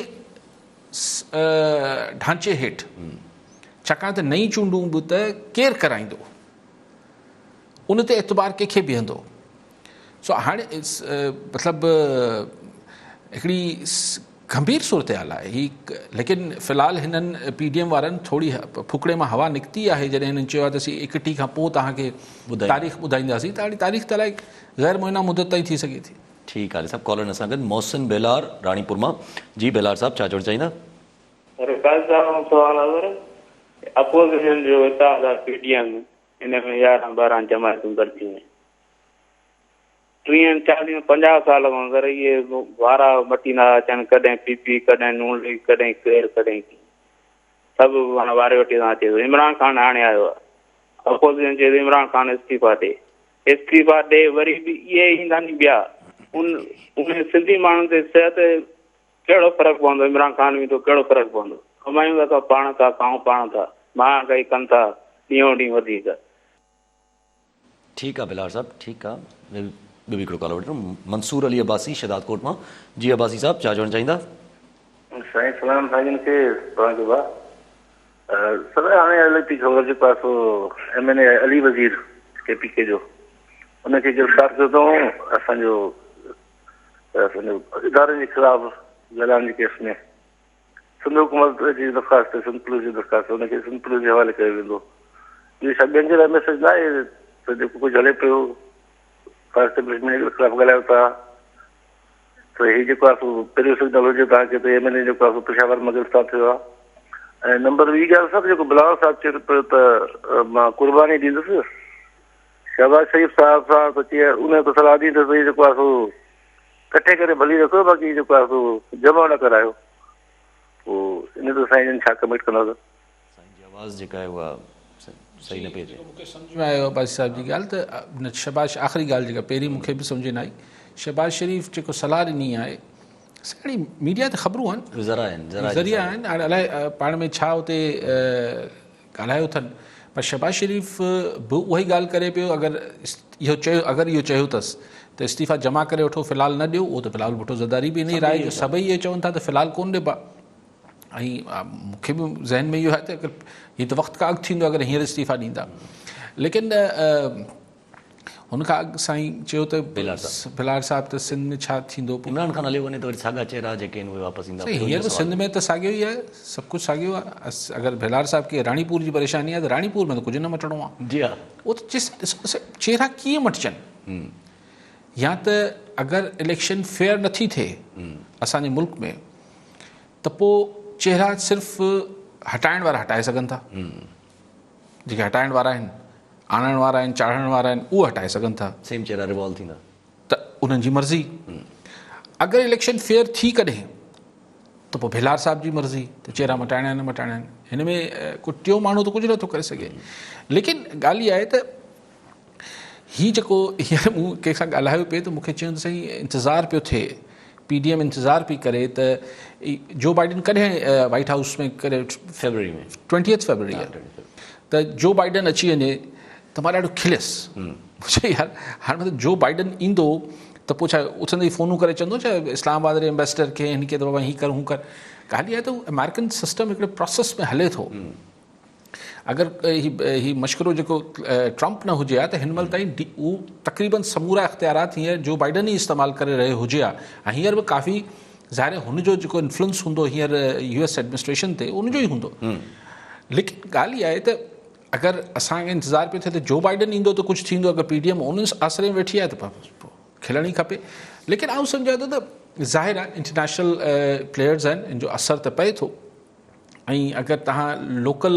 ढांचे हेठि, छाकाणि त नई चूंडूं बि त केरु कराईंदो, उन ते एतबार कंहिंखे बीहंदो। सो हाणे मतिलबु हिकिड़ी गंभीर सूरत हाल आहे ही, लेकिन फ़िलहालु हिननि PDM वारनि थोरी फुकड़े मां हवा निकिती आहे जॾहिं हिननि चयो आहे त असीं 31 खां पोइ तव्हांखे तारीख़ ॿुधाईंदासीं, त हाणे तारीख़ त अलाए ग़ैर मुइना मुदत ताईं थी सघे थी।
ठीकु आहे साहब। कॉलर असां गॾु मोहसिन बेलार राणीपुर मां। जी बेलार साहब छा चवणु चाहींदा?
अपोज़िशन जो इताद आहे PDM, हिन में 11-12 जमायतूं गॾिजियूं आहिनि। 30-40-50 साल खां सर इहे वारा मटींदा अचनि, कॾहिं PP, कॾहिं नून लीग, कॾहिं केरु, कॾहिं सभु माना वारे वठी सां अचे थो। इमरान ख़ान हाणे आयो आहे, अपोज़िशन चए थो इमरान ख़ान इस्तीफ़ा ॾे, वरी बि इहे ईंदा नी ॿिया, उन सिंधी माण्हुनि ते सिहत कहिड़ो फ़र्क़ु पवंदो? इमरान ख़ान बि थो कहिड़ो फ़र्क़ु पवंदो? कमायूं था पाण था, खाऊं पाण था, महांगाई कनि था ॾींहों ॾींहुं वधीक।
ठीकु आहे बिलार साहब, ठीकु आहे। ॿियो बि हिकिड़ो कॉल वठो मंसूर अली अब्बासी शहदाद कोट मां। जी अब्बासी साहब छा चवणु चाहींदा?
साईं सलाम साईं खे
सर हाणे हले थी ख़बर जेको आहे सो MNA अली वज़ीर KPK जो उनखे गिरफ़्तार कयो अथऊं असांजो इदारनि जे ख़िलाफ़ ॻाल्हाइण जे केस में। सिंध हुकूमत जी दरख़्वास्त सिंध पुलिस जी दरख़्वास्त हुनखे सिंध पुलिस जे हवाले कयो वेंदो। इहो छा ॿियनि जे लाइ मैसेज न आहे त जेको कुझु हले पियो फायर एस्टेब्लिशमेंट जे ख़िलाफ़ ॻाल्हायो था त हीउ जेको आहे सो पहिरियों सिग्नल हुजे तव्हांखे त MNA जेको आहे सो पेशावर मां गिरफ़्तार थियो आहे। ऐं नंबर ॿी ॻाल्हि सर जेको बिलावल साहिबु चए पियो त मां कुर्बानी ॾींदुसि शहबाज शरीफ़ साहिब सां त चए उन त सलाह ॾी त जेको आहे सो कठे करे भली रखो बाक़ी जेको आहे सो जमा न करायो। पोइ इन ते साईं जन छा कमिट कंदा सर?
साईं जी आवाज़ जेका आहे उहा सही न पई अचे।
मूंखे सम्झ में आयो बाजी साहिब जी ॻाल्हि त शहबाज आख़िरी ॻाल्हि जेका पहिरीं मूंखे बि सम्झ न आई शहबाज शरीफ़ जेको सलाह ॾिनी आहे साॻी मीडिया ते ख़बरूं आहिनि ज़रिया आहिनि हाणे अलाए पाण में छा उते ॻाल्हायो अथनि पर शहबाज शरीफ़ बि उहा ई ॻाल्हि करे पियो अगरि इहो चयो अथसि त इस्तीफ़ा जमा करे वठो फ़िलहाल न ॾियो उहो त बिलावल भुट्टो ज़रदारी बि इन ई राय जो सभई इहे चवनि था त फ़िलहाल कोन ॾिबा। ऐं मूंखे बि ज़हन में इहो आहे त अगरि हीअ त वक़्तु खां अॻु थींदो अगरि हींअर इस्तीफ़ा ॾींदा लेकिन हुनखां अॻु साईं चयो त बिलार साहिब त सिंध में छा थींदो
इमरान खान हलियो वञे त वरी साॻा चेहरा जेके आहिनि उहे वापसि ईंदा।
हींअर बि सिंध में त साॻियो ई आहे सभु कुझु साॻियो आहे। अगरि बिलार साहिब खे राणीपुर जी परेशानी आहे त राणीपुर में त कुझु न मटिणो आहे।
जी हा
उहो त चेहरा कीअं मटिजनि या त अगरि इलेक्शन फेयर नथी थिए असांजे मुल्क में त पोइ चेहरा सिर्फ़ु हटाइण वारा हटाए सघनि था जेके हटाइण वारा आहिनि आणण वारा आहिनि चाढ़ण वारा आहिनि उहे हटाए सघनि था
सेम चेहरा रिवॉल्व थींदा
त उन्हनि जी मर्ज़ी। अगरि इलेक्शन फेयर थी कॾहिं त पोइ बिलार साहिब जी मर्ज़ी त चेहरा मटाइणा आहिनि न मटाइणा आहिनि हिन में को टियों माण्हू त कुझु नथो करे सघे। लेकिन ॻाल्हि इहा आहे त हीउ जेको हींअर मूं कंहिंसां ॻाल्हायो पिए त मूंखे चयो त साईं इंतज़ारु पियो थिए PDM इंतज़ारु पई करे त जो बाइडन कॾहिं वाइट हाउस में कॾहिं
फेबररी में
20 फरवरी आहे त जो बाइडन अची वञे त मां ॾाढो खिलियसि मुंहिंजो यार हाणे मतिलबु जो बाइडन ईंदो त पोइ छा उथंदे ई फ़ोनूं करे चवंदो छा इस्लामाबाद जे एम्बेसडर खे हिन खे त बाबा हीअं कर हू कर। ॻाल्हि इहा आहे त अमेरिकन सिस्टम हिकिड़े प्रोसेस में हले थो। अगरि ही मशकरो जेको ट्रंप न हुजे हा त हिन महिल ताईं उहो तक़रीबन समूरा इख़्तियारात हींअर जो बाइडन ई इस्तेमालु करे रहियो हुजे हा ऐं हींअर बि काफ़ी ज़ाहिर हुनजो जेको इन्फ्लुएंस हूंदो हींअर US एडमिनिस्ट्रेशन ते उनजो ई हूंदो। लेकिन ॻाल्हि इहा आहे त अगरि असांखे इंतज़ारु पियो थिए त जो बाइडन ईंदो त कुझु थींदो अगरि PDM उन आसिरे में वेठी आहे त पोइ खिलणी खपे। लेकिन आउं सम्झां थो त ज़ाहिर आहे इंटरनेशनल प्लेयर्स आहिनि इन जो असरु त पए थो ऐं अगरि तव्हां लोकल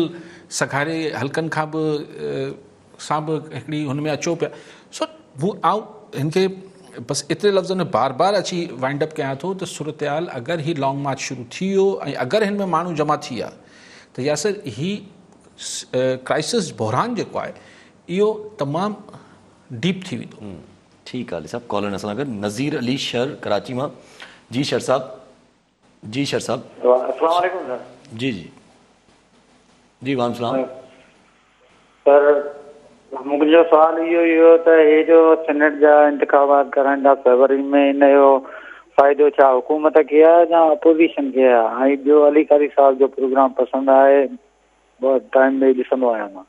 सघारे हल्कनि खां बि सां बि हिकिड़ी हुन में अचो पिया सो आउं हिन खे बसि एतिरे लफ़्ज़नि में बार बार अची वाइंड अप कयां थो त सूरत हाल अगरि ही लॉन्ग मार्च शुरू थी वियो ऐं अगरि हिन में माण्हू जमा थी विया त यासर ही क्राइसिस बहरान जेको आहे इहो तमामु डीप थी वेंदो।
ठीकु आहे साहब कॉल असां गॾु नज़ीर अली शर कराची मां। जी शर साहब
अस्सलाम वालेकुम सर।
जी जी जी वालेकुम सलाम
सर मुंहिंजो सुवाल इहो त हे जो सेनेट जा इंतख़ाबात कराइण था फरवरी में इन जो फ़ाइदो छा हुकूमत खे आहे या अपोज़िशन खे आहे? ऐं ॿियो अली कारी साहिब जो प्रोग्राम पसंदि आहे बहुत टाइम में ॾिसंदो आहियां मां।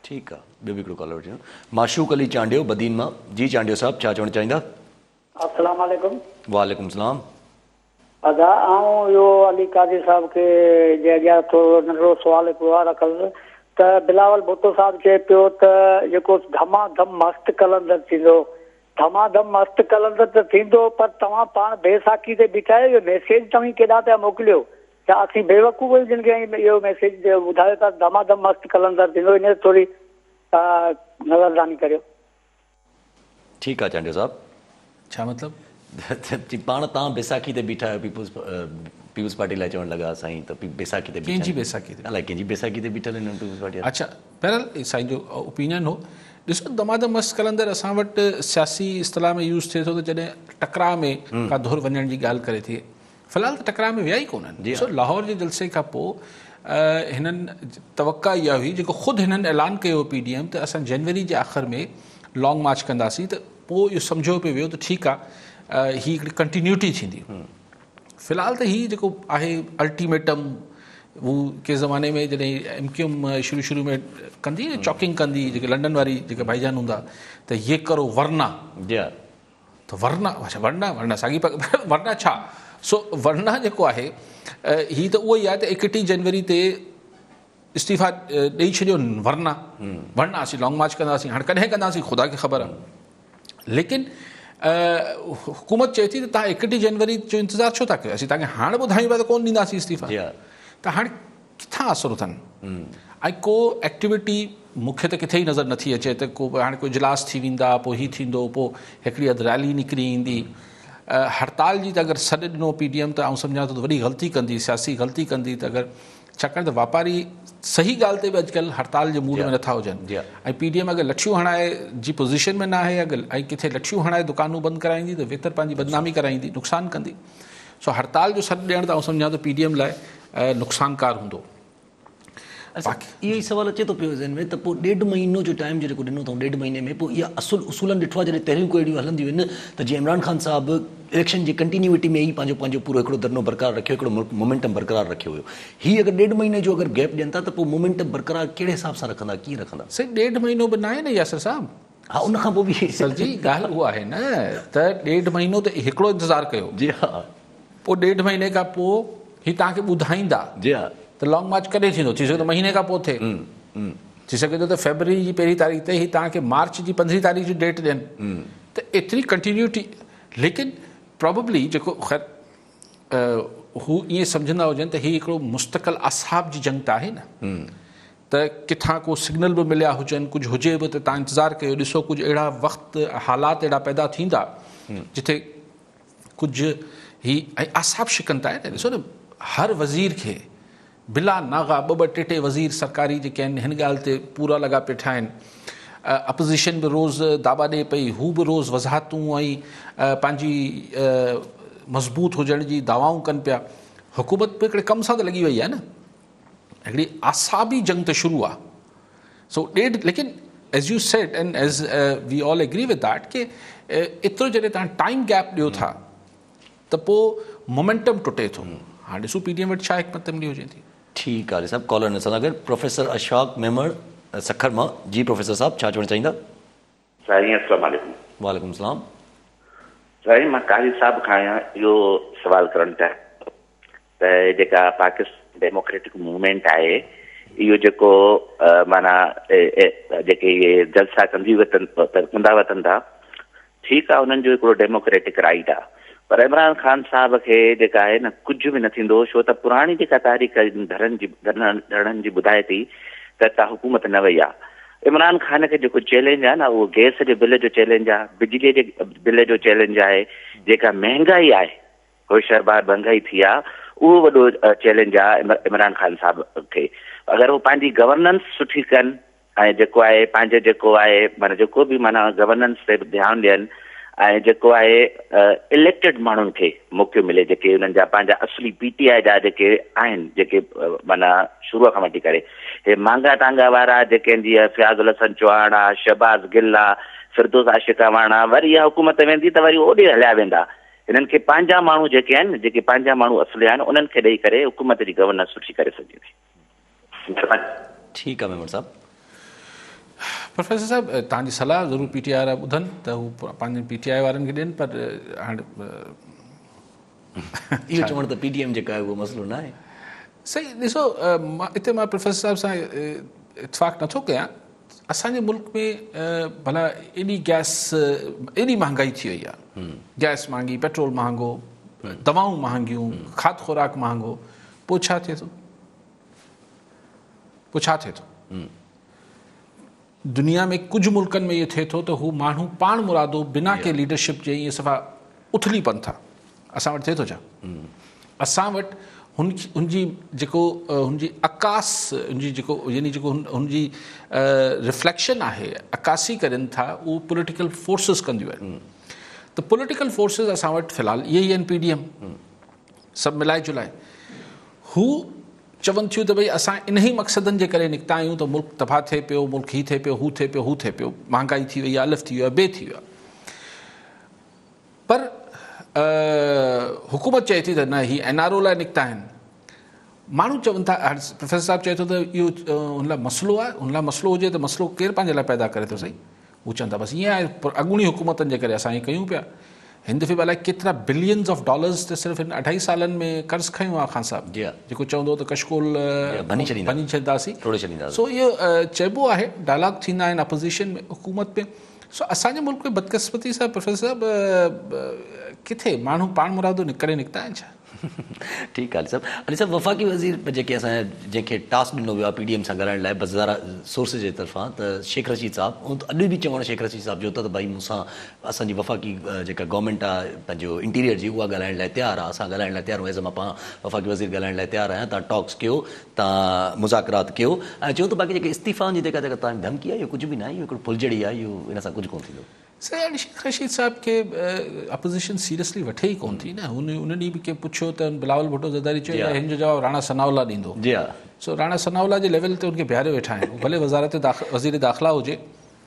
ठीकु आहे ॿियो बि हिकिड़ो कॉलर वठूं माशूक अली चांडियो बदीन मां। जी चांडियो साहब छा चवणु चाहींदा?
अस्सलाम वालेकुम।
वालेकुम सलाम।
अदा आऊं इहो अली काजी साहिब खे जे अॻियां थोरो नंढिड़ो सुवाल हिकिड़ो आहे रखल त बिलावल भुट्टो साहिबु चए पियो त जेको धमाधम मस्तु कलंदर थींदो धमाधम मस्तु कलंदर त थींदो पर तव्हां पाण बेसाखी ते बीठा आहियो इहो मैसेज तव्हां केॾा पिया मोकिलियो छा असीं बेवकूफ़ जिन खे इहो मैसेज ॿुधायो था धमाधम मस्तु कलंदर थींदो इन थोरी नज़रदानी करियो।
ठीकु आहे चांडियो साहब
छा मतिलबु
पाण तव्हां बैसाखी ते बीठा आहियो पीपुल्स पार्टी लाइ चवणु लॻा साईं त बैसाखी ते
कंहिंजी बैसाखी ते
अलाए कंहिंजी बैसाखी ते बीठल आहिनि पीपुल्स पार्टी।
अच्छा बहरहाल साईं जो ओपिनियन हो ॾिसो दमादम मस्त कलंदर असां वटि सियासी इस्तिलाह में यूज़ थिए थो त जॾहिं टकराव में का धुर वञण जी ॻाल्हि करे थी फ़िलहाल त टकराव में विया ई कोन्हनि। ॾिसो लाहौर जे जलसे खां पोइ हिननि तवक़ा इहा हुई जेको ख़ुदि हिननि ऐलान कयो PDM त असां जनवरी जे आख़िर में लॉन्ग मार्च कंदासीं त पोइ इहो सम्झो पियो वियो त ठीकु आहे हीअ हिकिड़ी कंटिन्यूटी थींदी। फ़िलहाल त हीअ जेको आहे अल्टीमेटम वो के ज़माने में जॾहिं MQM शुरू में कंदी चॉकिंग कंदी जेके लंडन वारी जेके भाईजान हूंदा त ये करो वरना त वरना अच्छा वरना साॻी वरना छा सो वरना जेको आहे ही त उहो ई आहे त 31 जनवरी ते इस्तीफ़ा ॾेई छॾियो वरना असीं लॉन्ग मार्च कंदासीं हाणे कॾहिं कंदासीं ख़ुदा खे ख़बर आहे लेकिन हुकूमत चए थी त तव्हां 31 जनवरी जो इंतज़ारु छो था कयो असीं तव्हांखे हाणे ॿुधायूं पिया त कोन ॾींदासीं इस्तीफ़ा त हाणे किथां असरु अथनि ऐं को एक्टिविटी मूंखे त किथे ई नज़र नथी अचे त को हाणे को इजलास थी वेंदा पोइ हीअ थींदो पोइ हिकिड़ी अधु रैली निकिरी ईंदी हड़ताल जी त अगरि सॾु ॾिनो PDM त आउं सम्झां थो त वॾी ग़लती कंदी सियासी ग़लती कंदी त अगरि छाकाणि त वापारी सही ॻाल्हि ते बि अॼुकल्ह हड़ताल जे मूड में नथा हुजनि ऐं PDM अगरि लठियूं हणाए जी पोज़ीशन में न आहे अगरि ऐं किथे लठियूं हणाए दुकानूं बंदि कराईंदी त वेतर पंहिंजी बदनामी कराईंदी नुक़सानु कंदी सो हड़ताल जो सॾु ॾियणु त आउं सम्झां थो PDM लाइ नुक़सानकार हूंदो
इहो ई सवाल अचे थो पियो ज़हन में त पोइ 1.5 महीनो जो टाइम जेको ॾिनो अथऊं 1.5 महीने में पोइ इहा उसूलनि ॾिठो आहे जॾहिं तहरीकूं अहिड़ियूं हलंदियूं आहिनि त जीअं इमरान ख़ान साहिबु इलेक्शन जी कंटिन्यूटी में ई पंहिंजो पूरो हिकिड़ो धरनो बरक़रार रखियो हिकिड़ो मोमेंटम बरक़रार रखियो हुयो हीअ अगरि 1.5 महीने जो अगरि गैप ॾियनि था त पोइ मोमेंटम बरक़रार कहिड़े हिसाब सां रखंदा कीअं रखंदा
साईं 1.5 महीनो बि न आहे न यासिर साहिबु
हा उन खां पोइ बि
सर जी ॻाल्हि उहा आहे न त 1.5 महीनो त हिकिड़ो इंतज़ारु कयो
जी हा
पोइ 1.5 महीने खां पोइ हीअ तव्हांखे ॿुधाईंदा
जी हा
त लॉन्ग मार्च कॾहिं थींदो थी सघे थो महीने खां पोइ थिए थी सघे थो त February जी 1 तारीख़ ते ही तव्हांखे मार्च जी 15 तारीख़ जी डेट ॾियनि त एतिरी कंटिन्यूटी लेकिन प्रॉबेबली जेको ख़ैर हू ईअं सम्झंदा हुजनि त हीअ हिकिड़ो मुस्तक़िल असाब जी जंग त आहे न त किथां को सिग्नल बि मिलिया हुजनि कुझु हुजे बि त तव्हां इंतज़ारु कयो ॾिसो कुझु अहिड़ा वक़्तु हालात अहिड़ा पैदा थींदा जिथे कुझु ही ऐं असाब शिकन त आहे न ॾिसो न हर वज़ीर खे बिला नागा 2-2 टे वज़ीर सरकारी जेके आहिनि हिन ॻाल्हि ते पूरा लॻा वेठा आहिनि अपोज़िशन बि रोज़ु दावा ॾिए पई हू बि रोज़ु वज़ाहतूं ऐं पंहिंजी मज़बूत हुजण जी दावाऊं कनि पिया हुकूमत बि हिकिड़े कम सां त लॻी वई आहे न हिकिड़ी आसाबी जंग त शुरू आहे सो लेकिन as you said and as we all agree with that के एतिरो जॾहिं तव्हां टाइम गैप ॾियो था त पोइ मोमेंटम टुटे थो हाणे ॾिसो PDM वटि छा हिकमत अमली हुजे थी
ठीकु आहे साहिबु कॉलर सां गॾु प्रोफेसर अशफाक मेमण सखर मां जी प्रोफेसर साहिबु छा चवणु चाहींदा
साईं अस्सलाम वालेकुम
वालेकुम सलाम
साईं मां कारी साहिब खां इहो सवाल करणु चाहियां त जेका पाकिस्तान डेमोक्रेटिक मूवमेंट आहे इहो जेको माना जेके इहे जलसा कंदा वठनि था ठीकु आहे उन्हनि जो हिकिड़ो डेमोक्रेटिक राइट आहे पर इमरान ख़ान साहिब खे जेका आहे न कुझु बि न थींदो छो त पुराणी जेका तारीख़ धड़नि जी ॿुधाए थी त हुकूमत न वई आहे इमरान ख़ान खे जेको चैलेंज आहे न उहो गैस जे बिल जो चैलेंज आहे बिजलीअ जे बिल जो चैलेंज आहे जेका महांगाई आहे होशियारबार महांगाई थी आहे उहो वॾो चैलेंज आहे इमरान ख़ान साहिब खे अगरि उहो पंहिंजी गवर्नेंस सुठी कनि ऐं जेको आहे पंहिंजो जेको आहे माना जेको बि माना गवर्नेंस ते ध्यानु ॾियनि ऐं जेको आहे इलेक्टेड माण्हुनि खे मौक़ो मिले जेके उन्हनि जा पंहिंजा असली PTI जा जेके आहिनि जेके माना शुरूअ खां वठी करे हे मांगा टांगा वारा जेके जीअं फयाज़ुल हसन चौहान आहे शहबाज़ गिल आहे फिरदौस आशिकावान आहे वरी इहा हुकूमत वेंदी त वरी ओॾे हलिया वेंदा हिननि खे पंहिंजा माण्हू जेके आहिनि जेके पंहिंजा माण्हू असली आहिनि उन्हनि खे ॾेई करे हुकूमत जी गवर्नेंस सुठी करे सघे थी
ठीकु आहे मेमण साहिबु
प्रोफेसर साहिबु तव्हांजी सलाह ज़रूरु PTI वारा ॿुधनि त हू पंहिंजे PTI वारनि खे ॾियनि पर हाणे
इहो चवणु त PDM जेका आहे उहो मसइलो न आहे
सही ॾिसो हिते मां प्रोफेसर साहिब सां इतफ़ाक़ नथो कयां असांजे मुल्क में भला एॾी गैस एॾी महांगाई थी वई आहे गैस महांगी पेट्रोल महांगो दवाऊं महांगियूं खाद खुराक महांगो पोइ छा थिए थो दुनिया में कुझु मुल्कनि में इहो थिए थो त हू माण्हू पाण मुरादो बिना के लीडरशिप जे ईअं सफ़ा उथली पनि था असां वटि थिए थो छा असां वटि हुनजी जेको हुनजी अकास हुनजी जेको यानी जेको हुनजी रिफ्लेक्शन आहे अकासी करनि था उहो पॉलिटिकल फोर्सिस कंदियूं आहिनि त पॉलिटिकल फोर्सिस असां वटि फ़िलहालु इहे ई आहिनि PDM सभु मिलाए जुलाए हू चवनि थियूं त भई असां इन ई मक़सदनि जे करे निकिता आहियूं त मुल्क तबाह थिए पियो मुल्क हीअ थिए पियो हू थिए पियो हू थिए पियो महांगाई थी वई आहे अलफ़ थी वियो आहे ॿिए थी वियो आहे पर हुकूमत चए थी त न ही NRO लाइ निकिता आहिनि माण्हू चवनि था, प्रोफेसर साहिबु चए थो त इहो हुन लाइ मसइलो आहे, हुन लाइ मसइलो हुजे त मसइलो केरु पंहिंजे लाइ पैदा करे थो सही। हू चवनि था बसि ईअं आहे, अॻूणी हुकूमतनि जे करे असां ईअं कयूं पिया। हिन दफ़े अलाए केतिरा बिलियंस ऑफ डॉलर्स त सिर्फ़ु हिन 2.5 सालनि में कर्ज़ु खयूं आहे ख़ान साहिबु, जेको चवंदो त कशकोल भनी छॾींदासीं। सो इहो चइबो आहे, डायलॉग थींदा आहिनि अपोज़िशन में, हुकूमत में। सो असांजे मुल्क में बदकिस्मती सां प्रोफेसर साहिबु किथे माण्हू पाण मुरादो करे निकिता आहिनि छा?
ठीकु आहे अली साहिबु, वफ़ाक़ी वज़ीर जेके असांजे जंहिंखे टास्क ॾिनो वियो आहे PDM सां ॻाल्हाइण लाइ बज़ारा सोर्स जे तरफ़ां, त शेख रशीद साहिबु, अॼु बि चवणु शेख रशीद साहिबु जो त भई मूंसां असांजी वफ़ाक़ी जेका गवर्नमेंट आहे पंहिंजो इंटीरियर जी, उहा ॻाल्हाइण लाइ तयारु आहे, असां ॻाल्हाइण लाइ तयारु आहियूं, एज़ मां पाण वफ़ाक़ी वज़ीर ॻाल्हाइण लाइ तयारु आहियां, तव्हां टॉक्स कयो, तव्हां मुज़ाकरात कयो, ऐं चयो त बाक़ी जेके इस्तीफ़ाउनि जी जेका तव्हांजी धमकी आहे, इहो कुझु बि न आहे, इहो हिकिड़ो फुलझड़ी आहे, इहो इन सां कुझु कोन थींदो।
सर शेख रशीद साहब खे अपोज़िशन सीरियसली वठे ई कोन थी न। उन ॾींहुं बि कंहिं पुछियो त बिलावल भुट्टो ज़रदारी चयो हिन जो जवाबु राणा सनाउल्ला ॾींदो।
जी हा।
सो राणा सनाउल्ला जे लेवल ते उनखे बीहारे वेठा आहिनि, भले वज़ीर दाख़िला हुजे,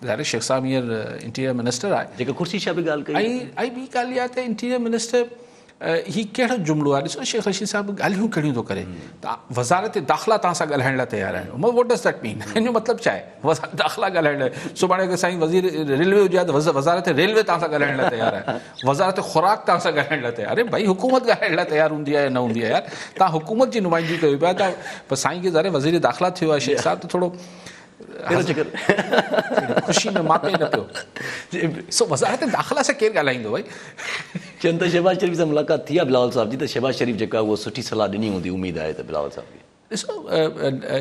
ज़ाहिर शेख साहब हींअर इंटीरियर मिनिस्टर आहे,
जेका कुर्सी छा बि ॻाल्हि कई।
ऐं ॿी ॻाल्हि इहा आहे त इंटीरियर मिनिस्टर ही कहिड़ो जुमिलो आहे? ॾिसो शेख रशीद साहिबु ॻाल्हियूं कहिड़ियूं थो करे, त वज़ारत दाख़िला तव्हां सां ॻाल्हाइण लाइ तयारु आहियो। What does that mean? हिन जो मतिलबु छा आहे? वज़ारत दाख़िला ॻाल्हाइण लाइ, सुभाणे अगरि साईं वज़ीर रेलवे हुजे त वज़ारत रेलवे तव्हां सां ॻाल्हाइण लाइ तयारु आहे, वज़ारत खुराक तव्हां सां ॻाल्हाइण लाइ तयारु। अरे भाई हुकूमत ॻाल्हाइण लाइ तयारु हूंदी आहे या न हूंदी आहे यार? तव्हां हुकूमत जी नुमाइंदगी कयो पिया था, पर साईं खे ज़ाहिर वज़ीर दाख़िला थियो आहे शेख साहिबु, त थोरो ख़ुशी में मापे न पियो। सो वज़ारत दाख़िला सां केरु ॻाल्हाईंदो भाई?
चवनि त शहबाज़ शरीफ़ सां मुलाक़ात थी आहे बिलावल साहिब जी, त शहबाज़ शरीफ़ जेका उहो सुठी सलाह ॾिनी हूंदी, उमेदु आहे त बिलावल साहिब खे।
ॾिसो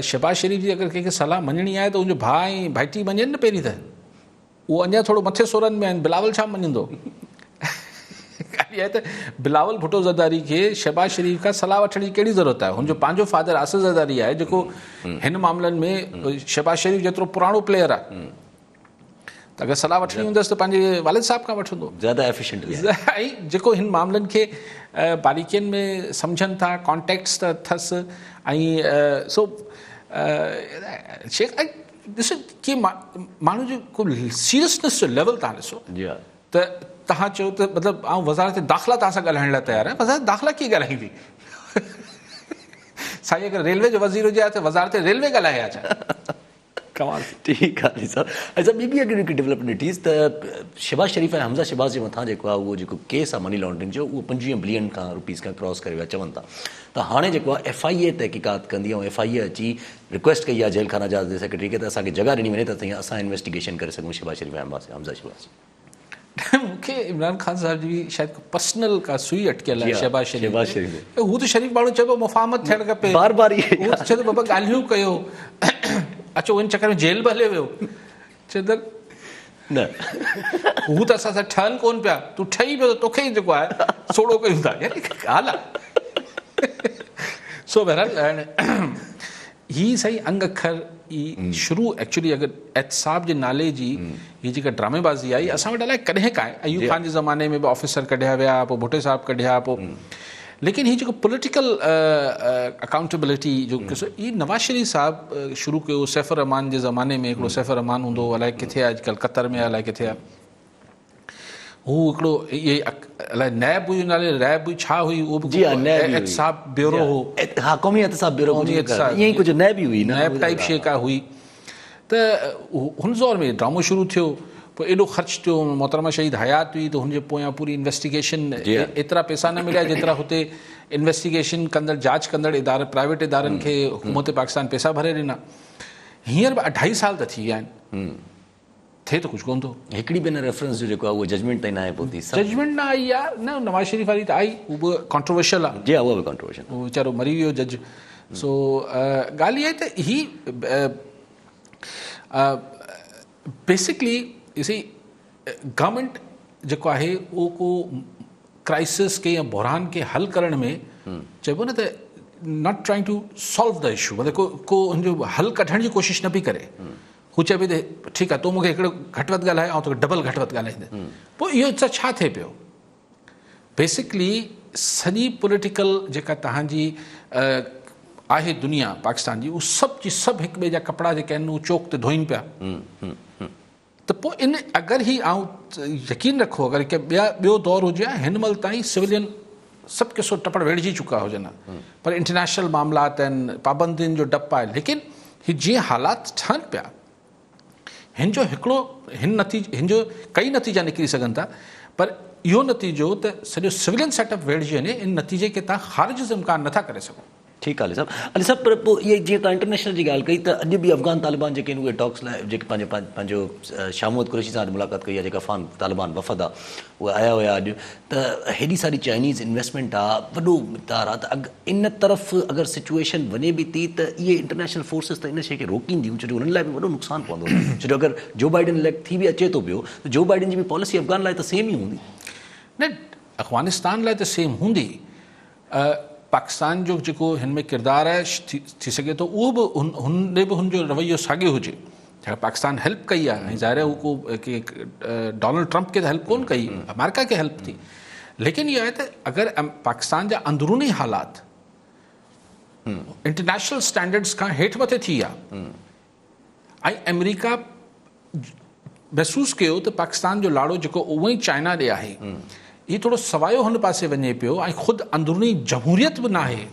शहबाज़ शरीफ़ जी अगरि कंहिंखे सलाह मञणी आहे त उनजो भाउ ऐं भाइटी मञनि न पहिरीं त, उहो अञा थोरो मथे सुरनि में आहिनि, बिलावल छा मञंदो? ॻाल्हि आहे त बिलावल भुट्टो ज़रदारी खे शहबाज़ शरीफ़ खां सलाह वठण जी कहिड़ी ज़रूरत आहे? हुनजो पंहिंजो फादर आसिफ़ ज़रदारी आहे, जेको हिन मामलनि में शहबाज़ शरीफ़ जेतिरो पुराणो प्लेयर आहे, त अगरि सलाह वठणी हूंदसि त पंहिंजे वालिद साहिब खां वठंदो,
ज़्यादा एफिशिएंटली।
ऐं जेको हिन मामलनि खे बारीकियुनि में सम्झनि था, कॉन्टेक्ट्स त अथसि, ऐं सो शेख ॾिसो की माण्हू जो को सीरियसनेस जो लेवल तव्हां ॾिसो त तव्हां चयो त मतिलबु आउं वज़ारत दाख़िला तव्हां सां ॻाल्हाइण लाइ तयारु आहियां। वज़ारत दाख़िला कीअं ॻाल्हाईंदी? साईं अगरि रेलवे जो वज़ीर हुजे त वज़ारत रेलवे ॻाल्हाए छा? कमाल।
ठीकु आहे साहब। अच्छा ॿी बि अगरि हिकु डेवलपमेंट ॾिठीसि त शहबाज़ शरीफ़ ऐं हमज़ा शहबाज़ जे मथां जेको आहे उहो जेको केस आहे मनी लॉन्ड्रिंग जो, उहो 25 बिलियन खां रुपीज़ खां क्रॉस करे विया चवनि था। त हाणे जेको आहे FIA तहक़ीक़ात कंदी ऐं FIA अची रिक्वेस्ट कई आहे जेल खाना जहाज़ जे सेक्रेटरी खे त असांखे जॻह ॾिनी वञे त असां इन्वेस्टिगेशन करे सघूं शहबाज़ शरीफ़ ऐं हमज़ा शहबाज़।
मूंखे इमरान ख़ान साहिब जी शायदि पर्सनल का सुई अटकियल आहे शहबाज़ शरीफ़। हू त शरीफ़ माण्हू चइबो मुफ़ाहमत थियणु खपे,
बार बार
हू त चए थो बाबा ॻाल्हियूं कयो, अचो इन चकर में जेल बि हले वियो। चए त
न
हू त असां सां ठहनि कोन पिया, तूं ठही पियो त तोखे ई जेको आहे सोड़ो कयूं था, यानी ॻाल्हि आहे। सो बहरहाल ही सही अंग अखर ई शुरू एक्चुअली अगरि एहतसाब जे नाले जी हीअ जेका ड्रामेबाज़ी आई असां वटि अलाए कॾहिं का आहे। अयूब खान जे ज़माने में बि ऑफिसर कढिया विया, पोइ भुट्टो साहिबु कढिया, पोइ लेकिन हीअ जेको पॉलिटिकल अकाउंटेबिलिटी जो ही नवाज़ शरीफ़ साहिबु शुरू कयो। सैफ़ुर रहमान जे ज़माने में हिकिड़ो सैफ़ुर रहमान हूंदो, अलाए किथे आहे अॼुकल्ह, क़तर में अलाए किथे आहे। हू हिकिड़ो इहे अलाए नैब हुई, नाले रैब हुई छा हुई, उहो बि एहतसाब ब्यूरो हो।
हा, क़ौमी एहतसाब ब्यूरो ईअं ई कुझु नैब ई हुई,
नैब टाइप शइ का हुई। त हुन ज़ोर में ड्रामो शुरू थियो, पोइ एॾो ख़र्चु थियो, मोहतरमा शहीद हयात हुई त हुनजे पोयां पूरी इन्वेस्टिगेशन, एतिरा पैसा न मिलिया जेतिरा हुते इन्वेस्टिगेशन कंदड़ जांच कंदड़ इदारा प्राइवेट इदारनि खे हुकूमत पाकिस्तान पैसा भरे ॾिना। हींअर बि 2.5 साल त थी विया आहिनि, थिए त कुझु कोन थो।
हिकिड़ी ॿिनि रेफरेंस जो जेको आहे उहो जजमेंट ताईं न आहे पहुती।
जजमेंट न आई आहे, न नवाज़ शरीफ़ वारी त आई, उहा बि कॉन्ट्रोवर्शियल आहे।
जी हा, उहा बि कॉन्ट्रोवर्शियल,
उहो वीचारो मरी वियो जज। सो ॻाल्हि इहा आहे त ही बेसिकली ॾिसी गवर्नमेंट जेको आहे उहो को क्राइसिस के या बहरान खे हल करण में चइबो न त not trying to solve the issue, मतिलबु को हुनजो हल कढण जी कोशिशि न पई करे। हू चए पई त ठीकु आहे, तूं मूंखे हिकिड़ो घटि वधि ॻाल्हाए ऐं तोखे डबल घटि वधि ॻाल्हाईंदे। पोइ इहो छा थिए पियो? बेसिकली सॼी पॉलिटिकल जेका तव्हांजी आहे दुनिया पाकिस्तान जी, उहो सभु जी सभु हिक ॿिए जा कपिड़ा जेके आहिनि उहे चौक ते धोइनि पिया। त पोइ इन अगरि ही यकीन रखो, अगरि के ॿियो दौर हुजे, हिन महिल ताईं सिविलियन सभु किसो टपड़ वेड़िजी चुका हुजनि, पर इंटरनेशनल मामलात आहिनि, पाबंदियुनि जो डपु आहे, लेकिन ही जीअं हालात ठहनि पिया, हिन जो हिकिड़ो हिन जो कई नतीजा निकिरी सघनि था, पर इहो नतीजो त सॼो सिविलियन सेटअप वेड़िजी वञे, इन नतीजे खे तव्हां ख़ारिज जो इम्कान नथा करे सघो।
ठीकु आहे अली साहब, पर पोइ इहे जीअं तव्हां इंटरनेशनल जी ॻाल्हि कई त अॼु बि अफ़गान तालिबान जेके आहिनि उहे टॉक्स लाइ जेके पंहिंजो शामूद कुरैशी सां मुलाक़ात कई आहे, जेका अफ़गान तालिबान वफ़द आहे उहे आया हुया अॼु, त हेॾी सारी चाइनीज़ इन्वेस्टमेंट आहे, वॾो मिक़दार आहे, त इन तरफ़ अगरि सिचुएशन वञे बि थी त इहे इंटरनेशनल फोर्सिस त इन शइ खे रोकींदियूं, छो जो हुननि लाइ बि वॾो नुक़सानु पवंदो, छो जो अगरि जो बाइडन इलेक्ट थी बि अचे थो पियो त जो बाइडन जी बि पॉलिसी अफ़गान लाइ त सेम ई हूंदी
न, अफ़गानिस्तान लाइ त सेम हूंदी। पाकिस्तान जो जेको हिन में किरदारु आहे थी सघे थो उहो बि हुन बि हुनजो रवैयो साॻियो हुजे, छाकाणि पाकिस्तान हेल्प कई आहे, ऐं ज़ाहिर आहे हू को डोनाल्ड ट्रंप खे त हेल्प कोन कई, अमेरिका खे हेल्प थी, लेकिन इहो आहे त अगरि पाकिस्तान जा अंदरूनी हालात इंटरनेशनल स्टैंडर्ड्स खां हेठि मथे थी विया ऐं अमेरिका महसूसु कयो त पाकिस्तान जो लाड़ो जेको उहो ई चाइना ॾे आहे, ये थोड़ो सवायो हुन पासे वञे पियो ऐं ख़ुदि अंदरूनी जमहूरियत बि न आहे,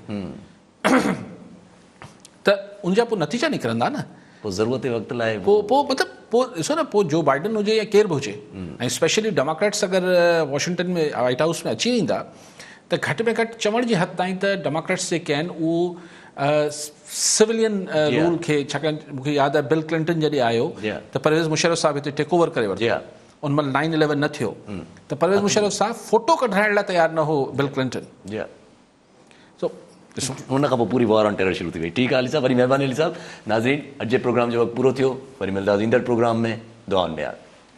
त उनजा पोइ नतीजा निकिरंदा न,
पोइ ज़रूरत वक़्त लाइ
पोइ मतिलबु पोइ ॾिसो न, पोइ जो बाइडन हुजे या केर बि हुजे, ऐं स्पेशली डेमोक्रेट्स अगरि वॉशिंगटन में वाइट हाउस में अची वेंदा त घटि में घटि चवण जी हद ताईं त डेमोक्रेट्स जेके आहिनि उहो सिविलियन रूल खे, छाकाणि मूंखे यादि आहे बिल क्लिंटन जॾहिं आयो त परवेज़ मुशर्रफ साहिबु हिते टेक ओवर करे वरितो, उन महिल 9/11 न थियो त परवेज़ मुशर्रफ साहब फोटो कढाइण लाइ तयारु न हो बिल क्लिंटन,
हुन खां पोइ पूरी वॉर ऑन टेरर शुरू थी वई। ठीकु आहे अली साहब, वरी महिरबानी अली साहब। नाज़रीन, अॼु जे प्रोग्राम जो वक़्तु पूरो थियो, वरी मिलंदासीं ईंदड़ प्रोग्राम में, दुआउनि में यादि।